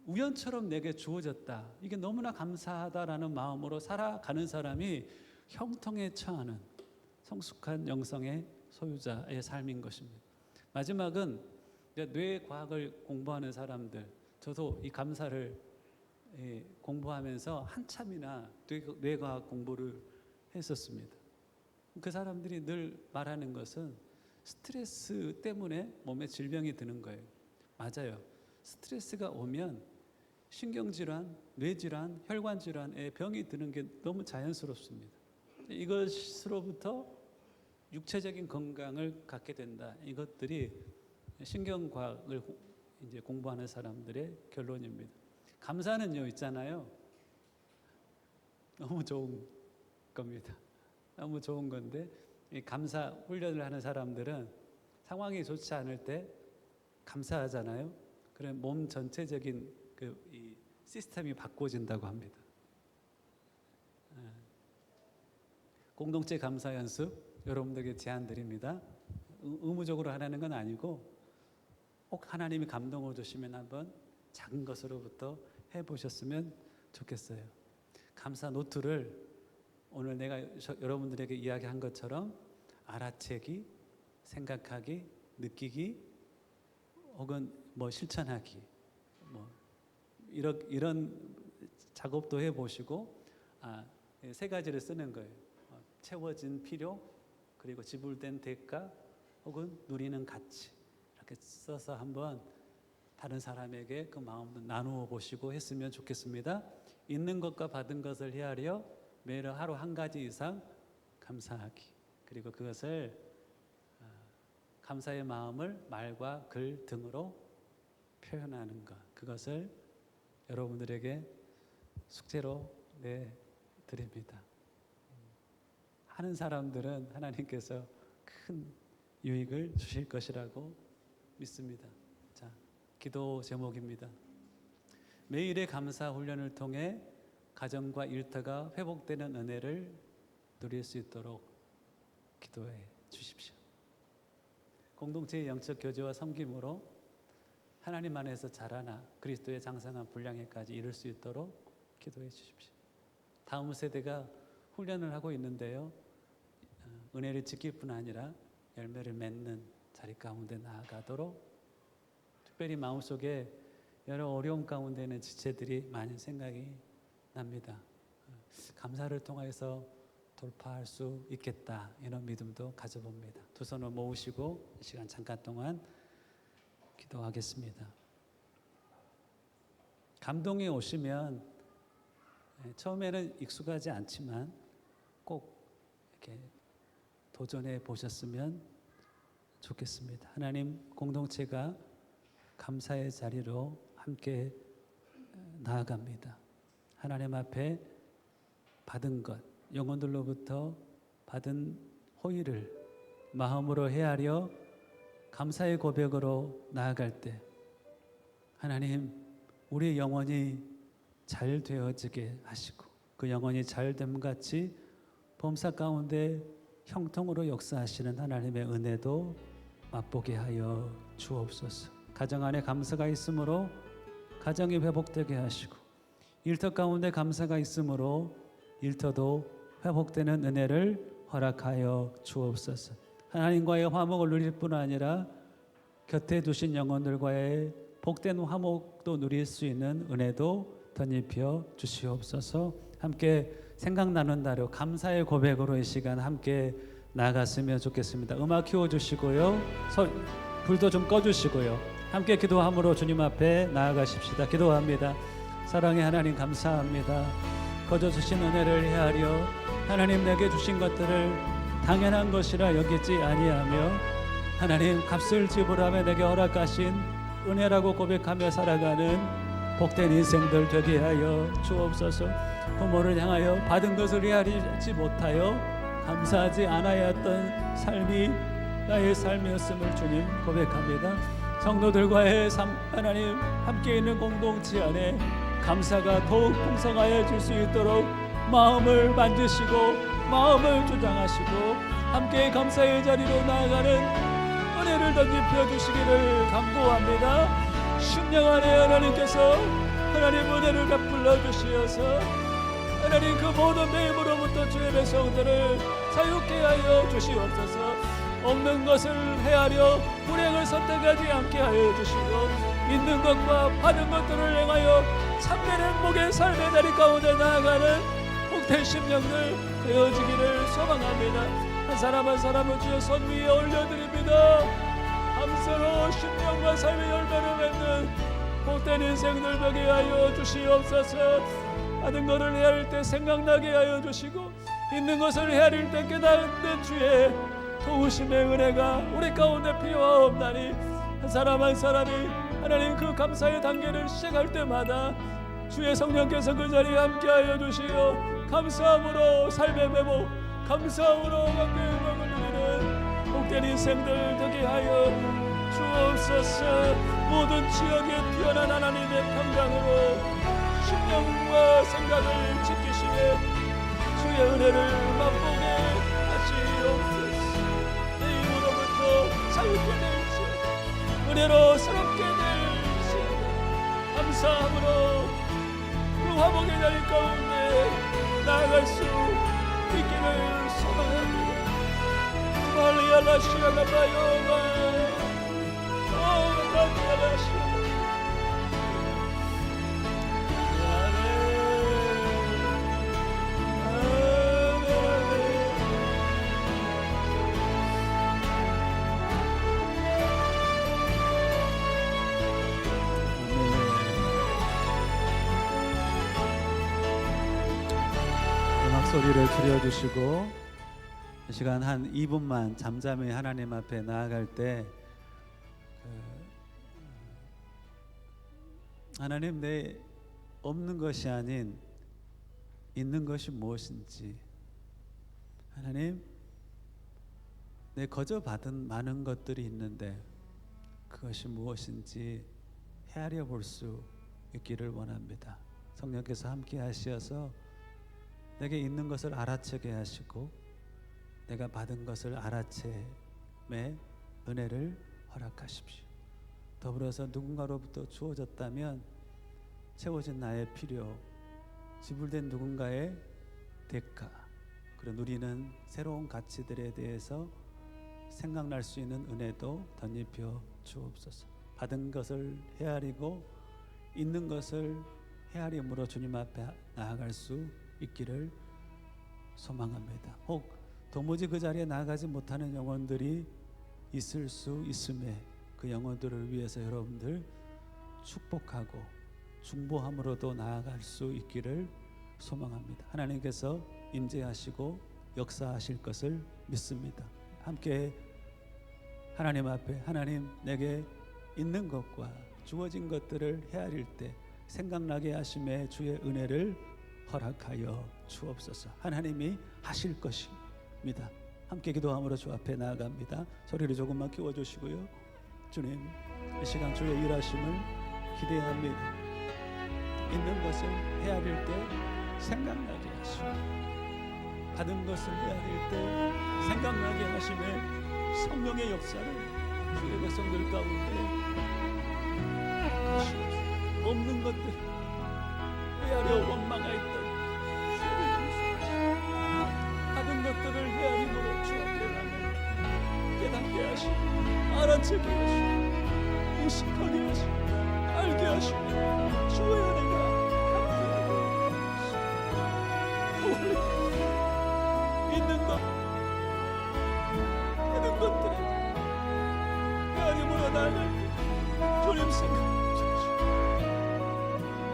우연처럼 내게 주어졌다, 이게 너무나 감사하다라는 마음으로 살아가는 사람이 형통에 처하는 성숙한 영성의 소유자의 삶인 것입니다. 마지막은 뇌과학을 공부하는 사람들, 저도 이 감사를 공부하면서 한참이나 뇌과학 공부를 했었습니다. 그 사람들이 늘 말하는 것은 스트레스 때문에 몸에 질병이 드는 거예요. 맞아요. 스트레스가 오면 신경질환, 뇌질환, 혈관질환에 병이 드는 게 너무 자연스럽습니다. 이것으로부터 육체적인 건강을 갖게 된다. 이것들이 신경과학을 이제 공부하는 사람들의 결론입니다. 감사는요, 있잖아요, 너무 좋은 겁니다. 너무 좋은 건데, 이 감사 훈련을 하는 사람들은 상황이 좋지 않을 때 감사하잖아요. 그럼 몸 전체적인 이 시스템이 바꿔진다고 합니다. 공동체 감사 연습 여러분들에게 제안 드립니다. 의무적으로 하라는 건 아니고, 꼭 하나님이 감동을 주시면 한번 작은 것으로부터 해보셨으면 좋겠어요. 감사 노트를 오늘 내가 여러분들에게 이야기한 것처럼 알아채기, 생각하기, 느끼기, 혹은 실천하기, 이런 작업도 해보시고, 세 가지를 쓰는 거예요. 채워진 필요, 그리고 지불된 대가, 혹은 누리는 가치, 이렇게 써서 한번 다른 사람에게 그 마음을 나누어 보시고 했으면 좋겠습니다. 있는 것과 받은 것을 헤아려 매일 하루 한 가지 이상 감사하기, 그리고 그것을 감사의 마음을 말과 글 등으로 표현하는 것, 그것을 여러분들에게 숙제로 내드립니다. 하는 사람들은 하나님께서 큰 유익을 주실 것이라고 믿습니다. 자, 기도 제목입니다. 매일의 감사 훈련을 통해 가정과 일터가 회복되는 은혜를 누릴 수 있도록 기도해 주십시오. 공동체의 영적 교제와 섬김으로 하나님 안에서 자라나 그리스도의 장성한 분량에까지 이룰 수 있도록 기도해 주십시오. 다음 세대가 훈련을 하고 있는데요, 은혜를 지킬 뿐 아니라 열매를 맺는 자리 가운데 나아가도록, 특별히 마음속에 여러 어려움 가운데는 지체들이 많은 생각이 납니다. 감사를 통해서 돌파할 수 있겠다, 이런 믿음도 가져봅니다. 두 손을 모으시고 이 시간 잠깐 동안 기도하겠습니다. 감동이 오시면 처음에는 익숙하지 않지만 꼭 이렇게 도전해 보셨으면 좋겠습니다. 하나님, 공동체가 감사의 자리로 함께 나아갑니다. 하나님 앞에 받은 것, 영혼들로부터 받은 호의를 마음으로 헤아려 감사의 고백으로 나아갈 때, 하나님, 우리 영혼이 잘 되어지게 하시고 그 영혼이 잘됨 같이 범사 가운데 형통으로 역사하시는 하나님의 은혜도 맛보게 하여 주옵소서. 가정 안에 감사가 있으므로 가정이 회복되게 하시고, 일터 가운데 감사가 있으므로 일터도 회복되는 은혜를 허락하여 주옵소서. 하나님과의 화목을 누릴 뿐 아니라 곁에 두신 영혼들과의 복된 화목도 누릴 수 있는 은혜도 덧입혀 주시옵소서. 함께 생각나는 대로 감사의 고백으로 이 시간 함께 나아갔으면 좋겠습니다. 음악 키워주시고요, 불도 좀 꺼주시고요, 함께 기도함으로 주님 앞에 나아가십시다. 기도합니다. 사랑의 하나님, 감사합니다. 거저 주신 은혜를 헤아려 하나님 내게 주신 것들을 당연한 것이라 여기지 아니하며, 하나님 값을 지불하며 내게 허락하신 은혜라고 고백하며 살아가는 복된 인생들 되게 하여 주옵소서. 부모를 향하여 받은 것을 헤아리지 못하여 감사하지 않아야 했던 삶이 나의 삶이었음을 주님 고백합니다. 성도들과의 하나님 함께 있는 공동체 안에 감사가 더욱 풍성하여 질 수 있도록 마음을 만지시고 마음을 주장하시고 함께 감사의 자리로 나아가는 은혜를 덧입혀 주시기를 간구합니다. 심령 안에 하나님께서 하나님 은혜를 베풀어 주시어서 하나님 그 모든 매임으로부터 주의 백성들을 자유케 하여 주시옵소서. 없는 것을 헤아려 불행을 선택하지 않게 하여 주시고 있는 것과 받은 것들을 행하여 참된 행복의 삶의 자리 가운데 나아가는 복된 심령들 되어지기를 소망합니다. 한 사람 한 사람을 주의 손 위에 올려드립니다. 감사로 심령과 삶의 열매를 맺는 복된 인생들 되게 하여 주시옵소서. 받은 것을 헤아릴 때 생각나게 하여 주시고 있는 것을 헤아릴 때 깨닫는 주의 도우심의 은혜가 우리 가운데 필요하옵나니 한 사람 한 사람이 하나님 그 감사의 단계를 시작할 때마다 주의 성령께서 그 자리에 함께하여 주시어 감사함으로 삶의 회복, 감사함으로 관계의 회복을 누리는 복된 인생들 되게 하여 주옵소서. 모든 지역에 뛰어난 하나님의 평강으로 심령과 생각을 지키시되 주의 은혜를 맛보게 하시옵소서. 내 힘으로부터 자유케 될지어다 은혜로 새롭게 될지어다 감사함으로 그 화목의 자리 가운데 나아갈 수 있기를 소망합니다. 말리알라시아가바요가 말리알라시아 소리를 줄여주시고 이 시간 한 2분만 잠잠히 하나님 앞에 나아갈 때 하나님 내 없는 것이 아닌 있는 것이 무엇인지 하나님 내 거저 받은 많은 것들이 있는데 그것이 무엇인지 헤아려 볼 수 있기를 원합니다. 성령께서 함께 하시어서 내게 있는 것을 알아채게 하시고 내가 받은 것을 알아채매 은혜를 허락하십시오. 더불어서 누군가로부터 주어졌다면 채워진 나의 필요, 지불된 누군가의 대가, 그리고 누리는 새로운 가치들에 대해서 생각날 수 있는 은혜도 덧입혀 주옵소서. 받은 것을 헤아리고 있는 것을 헤아림으로 주님 앞에 나아갈 수 있기를 소망합니다. 혹 도무지 그 자리에 나아가지 못하는 영혼들이 있을 수 있음에 그 영혼들을 위해서 여러분들 축복하고 중보함으로도 나아갈 수 있기를 소망합니다. 하나님께서 임재하시고 역사하실 것을 믿습니다. 함께 하나님 앞에 하나님 내게 있는 것과 주어진 것들을 헤아릴 때 생각나게 하심에 주의 은혜를 허락하여 주옵소서. 하나님이 하실 것입니다. 함께 기도함으로 주 앞에 나아갑니다. 소리를 조금만 키워주시고요. 주님 이 시간 주의 일하심을 기대합니다. 있는 것을 헤아릴 때 생각나게 하시고 받은 것을 헤아릴 때 생각나게 하심에 성령의 역사를 주의 백성들 가운데 하시옵소서. 없는 것들 헤아려 원망하였던 받은 것들을 헤아림으로 주 앞에 나면 깨닫게 하시고 알아채게 하시고 인식하게 하시고 알게 하시고 주의 은혜가 함께하고 있는 것 있는 것들에 헤아림으로 나아갈 때 주님 생각해 주시고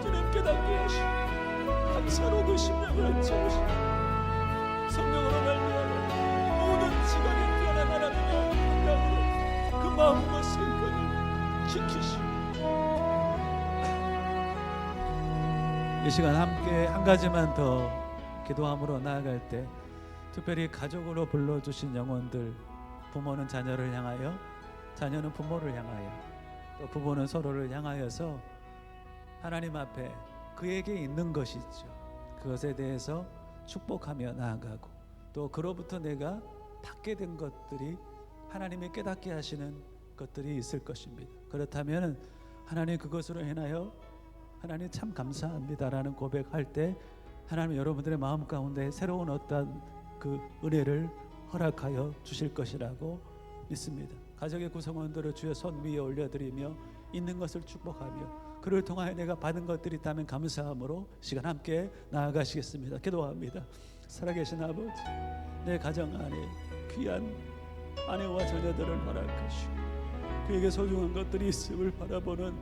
주님 깨닫게 하시고 감사로 그 심령을 채우시고 성령으로 말미암아 모든 지각에 뛰어난 하나님의 평강으로 그 마음과 생각을 지키시고 이 시간 함께 한 가지만 더 기도함으로 나아갈 때, 특별히 가족으로 불러주신 영혼들, 부모는 자녀를 향하여, 자녀는 부모를 향하여, 또 부부는 서로를 향하여서 하나님 앞에 그에게 있는 것이 있죠. 그것에 대해서 축복하며 나아가고, 또 그로부터 내가 받게 된 것들이 하나님이 깨닫게 하시는 것들이 있을 것입니다. 그렇다면 하나님 그것으로 인하여 하나님 참 감사합니다라는 고백할 때 하나님 여러분들의 마음 가운데 새로운 어떤 그 은혜를 허락하여 주실 것이라고 믿습니다. 가족의 구성원들을 주의 손 위에 올려드리며 있는 것을 축복하며 그를 통하여 내가 받은 것들이 있다면 감사함으로 시간 함께 나아가시겠습니다. 기도합니다. 살아계신 아버지, 내 가정 안에 귀한 아내와 자녀들을 허락하시고 그에게 소중한 것들이 있음을 바라보는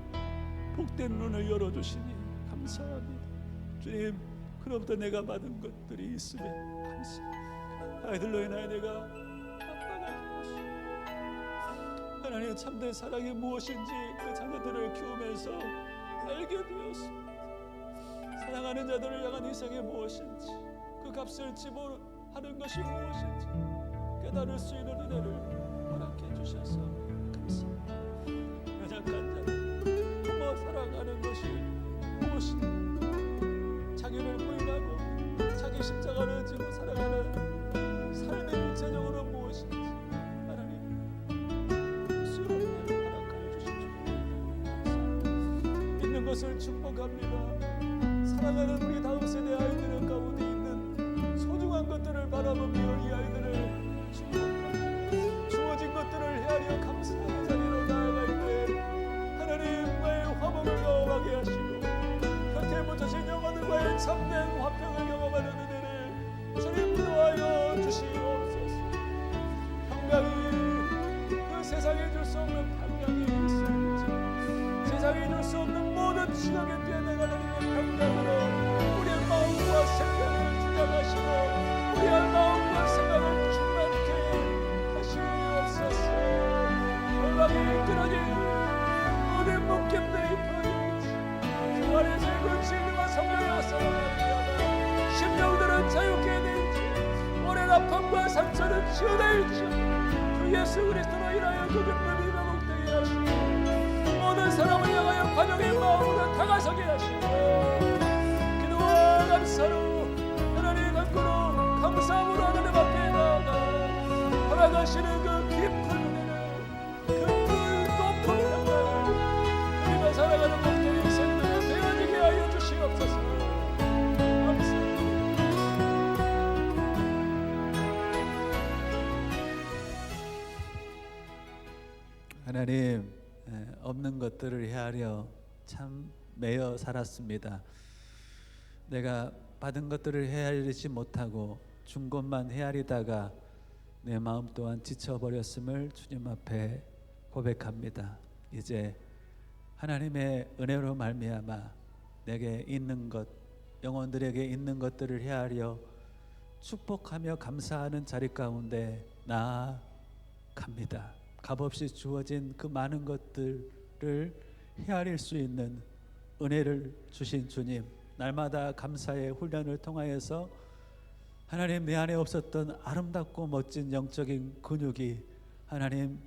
복된 눈을 열어주시니 감사합니다. 주님, 그로부터 내가 받은 것들이 있음에 감사합니다. 아이들로 인하여 내가 아빠가 되었습니다. 하나님의 참된 사랑이 무엇인지 그 자녀들을 키우면서 알게 되었습니다. 사랑하는 자들을 향한 희생이 무엇인지, 그 값을 지불하는 것이 무엇인지 깨달을 수 있는 은혜를 허락해 주셔서 감사합니다. 연약한 자들, 부모 사랑하는 것이 무엇인지, 자기를 부인하고 자기 십자가를 지고 살아가는 삶의 구체적으로 무엇인지 하나님 수요를 허락하여 주시죠. 있는 것을 축복합니다. 살아가는 우리 다음 세대 아이들은 가운데 있는 소중한 것들을 바라보며 이 아이들을 축복합니다. 주어진 것들을 헤아려 감사하는 자리로 나아갈 때 하나님과의 화목을 경험하게 하시고 곁에 붙으신 영혼들과의 참된 화평을 경험하는 은혜를 주님 인도하여 주시옵소서. 평강이 그 세상에 줄 수 없는 평강이 있습니다. 세상에 줄 수 없는 모든 지경에 뛰어나가는 평강으로 우리의 마음과 생각을 주장하시고 우리의 마음과 생각을 충만케 하시옵소서. 평강이 끊어진 모든 묶임들이 풀어지고 주 안에서의 그 진리와 성령의 사랑을 심령들은 자유케 될지 오랜 아픔과 상처는 치유될지 주 예수 그리스도로 인하여 그 기쁨이 회복되게 하시고 모든 사람을 향하여 가정의 마음으로 다가서게 하시고 기도와 감사로 하나님 갖고로 감사함으로 하나님 앞에 나아가 허락하시는 그 깊은 은혜를 그 높은 평강을 우리가 살아가는 목적의 인생들에 되어지게 하여 주시옵소서. 감사합니다. 하나님, 없는 것들을 헤아려 참 매여 살았습니다. 내가 받은 것들을 헤아리지 못하고 준 것만 헤아리다가 내 마음 또한 지쳐버렸음을 주님 앞에 고백합니다. 이제 하나님의 은혜로 말미암아 내게 있는 것, 영혼들에게 있는 것들을 헤아려 축복하며 감사하는 자리 가운데 나아갑니다. 값없이 주어진 그 많은 것들을 헤아릴 수 있는 은혜를 주신 주님, 날마다 감사의 훈련을 통하여서 하나님 내 안에 없었던 아름답고 멋진 영적인 근육이 하나님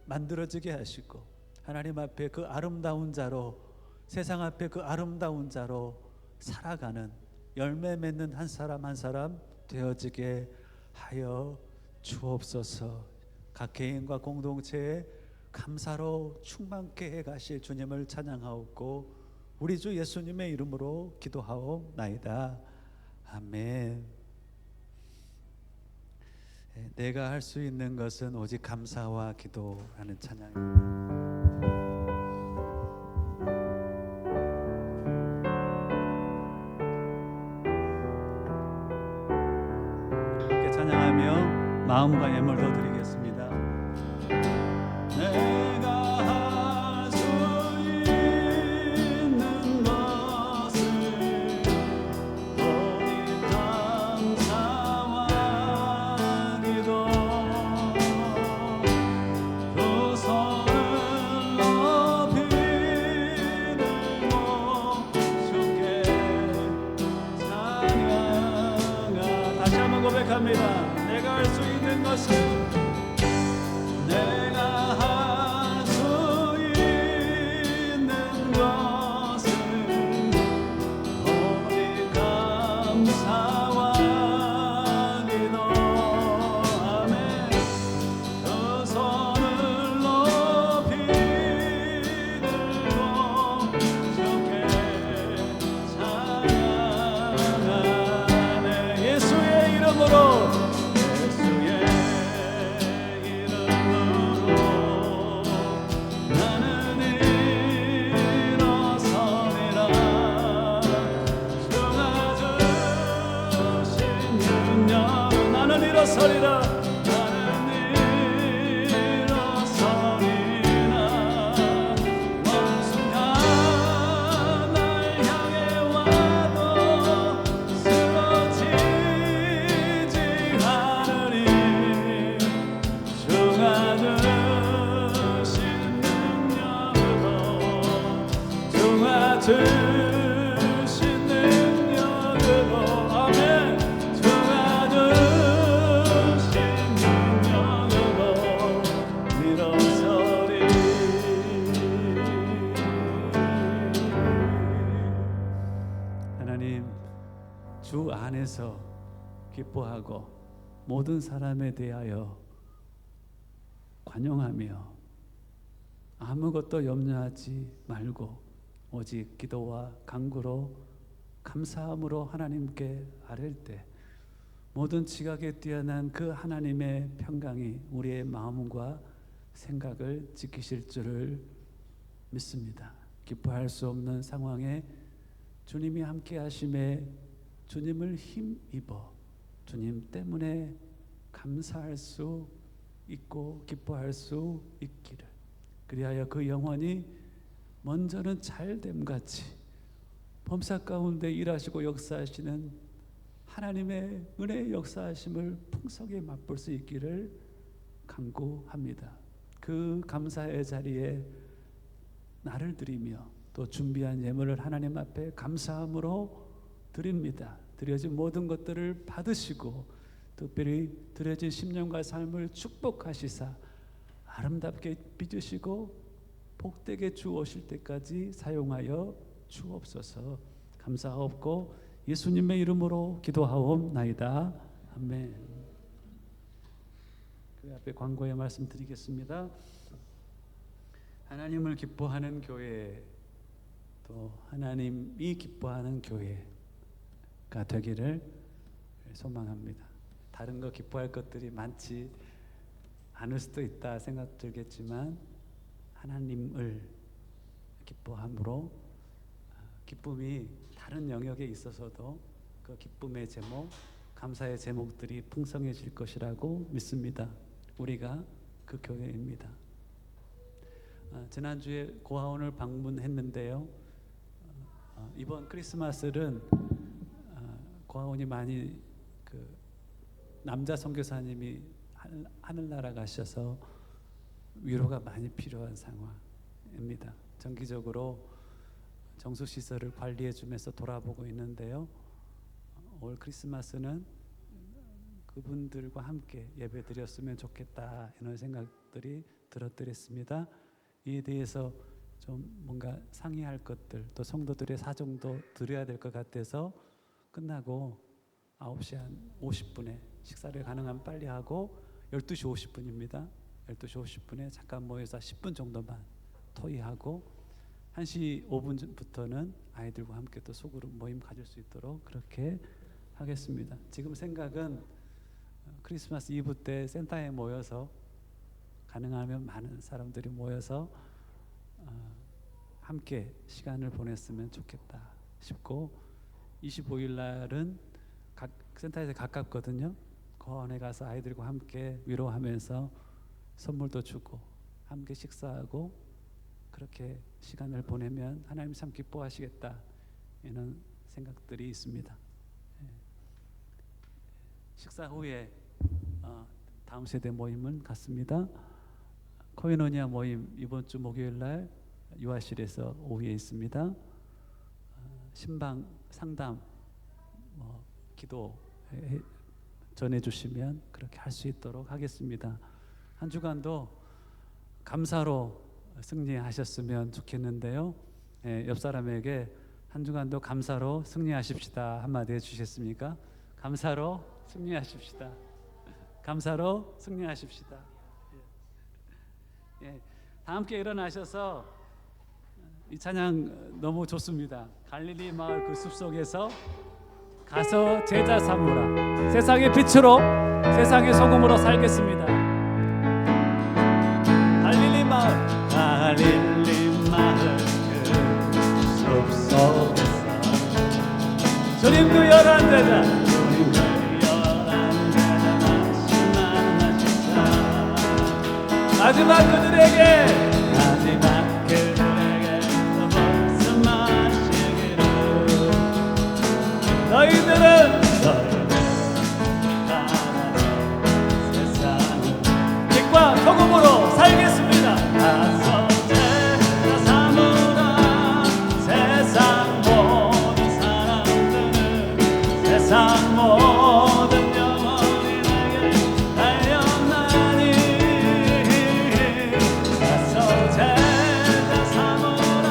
만들어지게 하시고 하나님 앞에 그 아름다운 자로, 세상 앞에 그 아름다운 자로 살아가는 열매 맺는 한 사람 한 사람 되어지게 하여 주옵소서. 각 개인과 공동체에 감사로 충만케 해 가실 주님을 찬양하옵고 우리 주 예수님의 이름으로 기도하옵나이다. 아멘. 내가 할 수 있는 것은 오직 감사와 기도라는 찬양입니다. 함께 찬양하며 마음과 예물도 드리겠습니다. 내가 할 수 있는 것은 오직 감사와 기도 두 손을 높이 들고 주께 고백합니다. 내가 할 수 있는 것은 내가 할 수 있는 것은 오직 감사와 기도. 아멘. 두 손을 높이 들고 주께 찬양하네. 예수의 이름으로 나는 일어서리라. 주가 주신 능력 나는 일어서리라. 나는 일어서리라. 원수가 날 향해 와도 쓰러지지 않으리. 주가 주신 능력으로 주가 주신 능력으로 아멘. 주가 주신 능력으로 일어서리. 하나님, 주 안에서 기뻐하고 모든 사람에 대하여 관용하며 아무것도 염려하지 말고 오직 기도와 간구로 감사함으로 하나님께 아뢰을 때 모든 지각에 뛰어난 그 하나님의 평강이 우리의 마음과 생각을 지키실 줄을 믿습니다. 기뻐할 수 없는 상황에 주님이 함께 하심에 주님을 힘입어 주님 때문에 감사할 수 있고 기뻐할 수 있기를. 그리하여 그 영혼이 먼저는 잘됨같이 범사 가운데 일하시고 역사하시는 하나님의 은혜의 역사하심을 풍성히 맛볼 수 있기를 간구합니다. 그 감사의 자리에 나를 드리며 또 준비한 예물을 하나님 앞에 감사함으로 드립니다. 드려진 모든 것들을 받으시고 특별히 드려진 10년과 삶을 축복하시사 아름답게 빚으시고 복되게 주오실 때까지 사용하여 주옵소서. 감사하옵고 예수님의 이름으로 기도하옵나이다. 아멘. 그 앞에 광고의 말씀 드리겠습니다. 하나님을 기뻐하는 교회, 또 하나님이 기뻐하는 교회가 되기를 소망합니다. 다른 거 기뻐할 것들이 많지 않을 수도 있다 생각 들겠지만 하나님을 기뻐함으로 기쁨이 다른 영역에 있어서도 그 기쁨의 제목, 감사의 제목들이 풍성해질 것이라고 믿습니다. 우리가 그 교회입니다. 지난주에 고아원을 방문했는데요. 이번 크리스마스는 고아원이 많이 남자 선교사님이 하늘나라 가셔서 위로가 많이 필요한 상황입니다. 정기적으로 정수시설을 관리해주면서 돌아보고 있는데요. 올 크리스마스는 그분들과 함께 예배드렸으면 좋겠다 이런 생각들이 들었습니다. 이에 대해서 좀 뭔가 상의할 것들 또 성도들의 사정도 드려야 될 것 같아서 끝나고 9시 한 50분에 식사를 가능하면 빨리 하고 12시 50분입니다. 12시 50분에 잠깐 모여서 10분 정도만 토의하고 1시 5분부터는 아이들과 함께 또 소그룹 모임 가질 수 있도록 그렇게 하겠습니다. 지금 생각은 크리스마스 이브 때 센터에 모여서 가능하면 많은 사람들이 모여서 함께 시간을 보냈으면 좋겠다 싶고 25일 날은 각 센터에서 가깝거든요. 고아원에 가서 아이들과 함께 위로하면서 선물도 주고 함께 식사하고 그렇게 시간을 보내면 하나님 참 기뻐하시겠다 이런 생각들이 있습니다. 식사 후에 다음 세대 모임은 갖습니다. 코이노니아 모임 이번 주 목요일 날 유아실에서 오후에 있습니다. 신방 상담 기도 전해주시면 그렇게 할 수 있도록 하겠습니다. 한 주간도 감사로 승리하셨으면 좋겠는데요. 옆 사람에게 한 주간도 감사로 승리하십시다 한마디 해주시겠습니까? 감사로 승리하십시다. 감사로 승리하십시다. 예. 다 함께 일어나셔서 이 찬양 너무 좋습니다. 갈릴리 마을 그 숲속에서 가서 제자 삼으라. 세상의 빛으로 세상의 소금으로 살겠습니다. 갈릴리 마을 그 숲속에서 주님 그 열한 제자 마지막 그들에게 말씀하시기를 너희들은 세상을 빛과 소금으로 살겠습니다. 가서 제자 삼으라. 세상 모든 사람들은 세상 모든 영혼이 내게 달려나니 가서 제자 삼으라.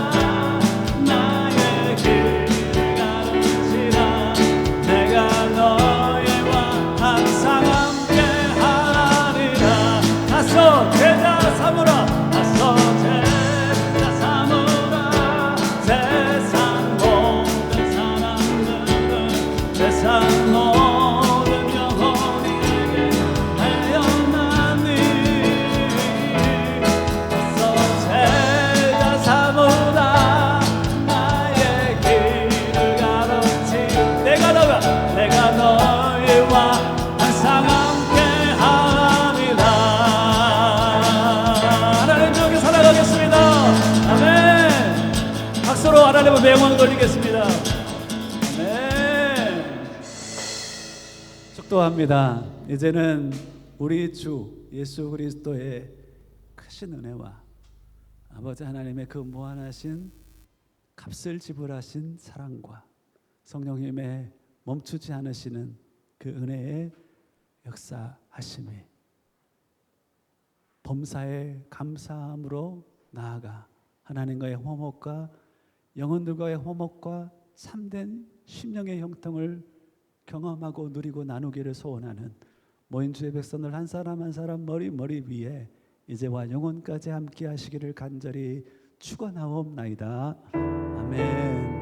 나의 길을 가르치라. 내가 너희와 항상 함께 하리라. 가서 제자 삼으라. 가서 제자 삼으라. 세상 모든 사람들은 세상 모든 영혼이 내게 달려나니 가서 제자 삼으라. 나의 길을 가르치 내가 너희와 항상 함께 하리라. 하나님 주께 살아가겠습니다. 아멘. 박수로 하나님의 명언 돌리겠습니다. 아멘. 축도합니다. 이제는 우리 주 예수 그리스도의 크신 은혜와 아버지 하나님의 그 무한하신 값을 지불하신 사랑과 성령님의 멈추지 않으시는 그 은혜의 역사하심이 범사에 감사함으로 나아가 하나님과의 화목과 영혼들과의 화목과 참된 심령의 형통을 경험하고 누리고 나누기를 소원하는 모인 주의 백성들 한 사람 한 사람 머리 위에 이제와 영혼까지 함께 하시기를 간절히 축원하옵나이다. 아멘.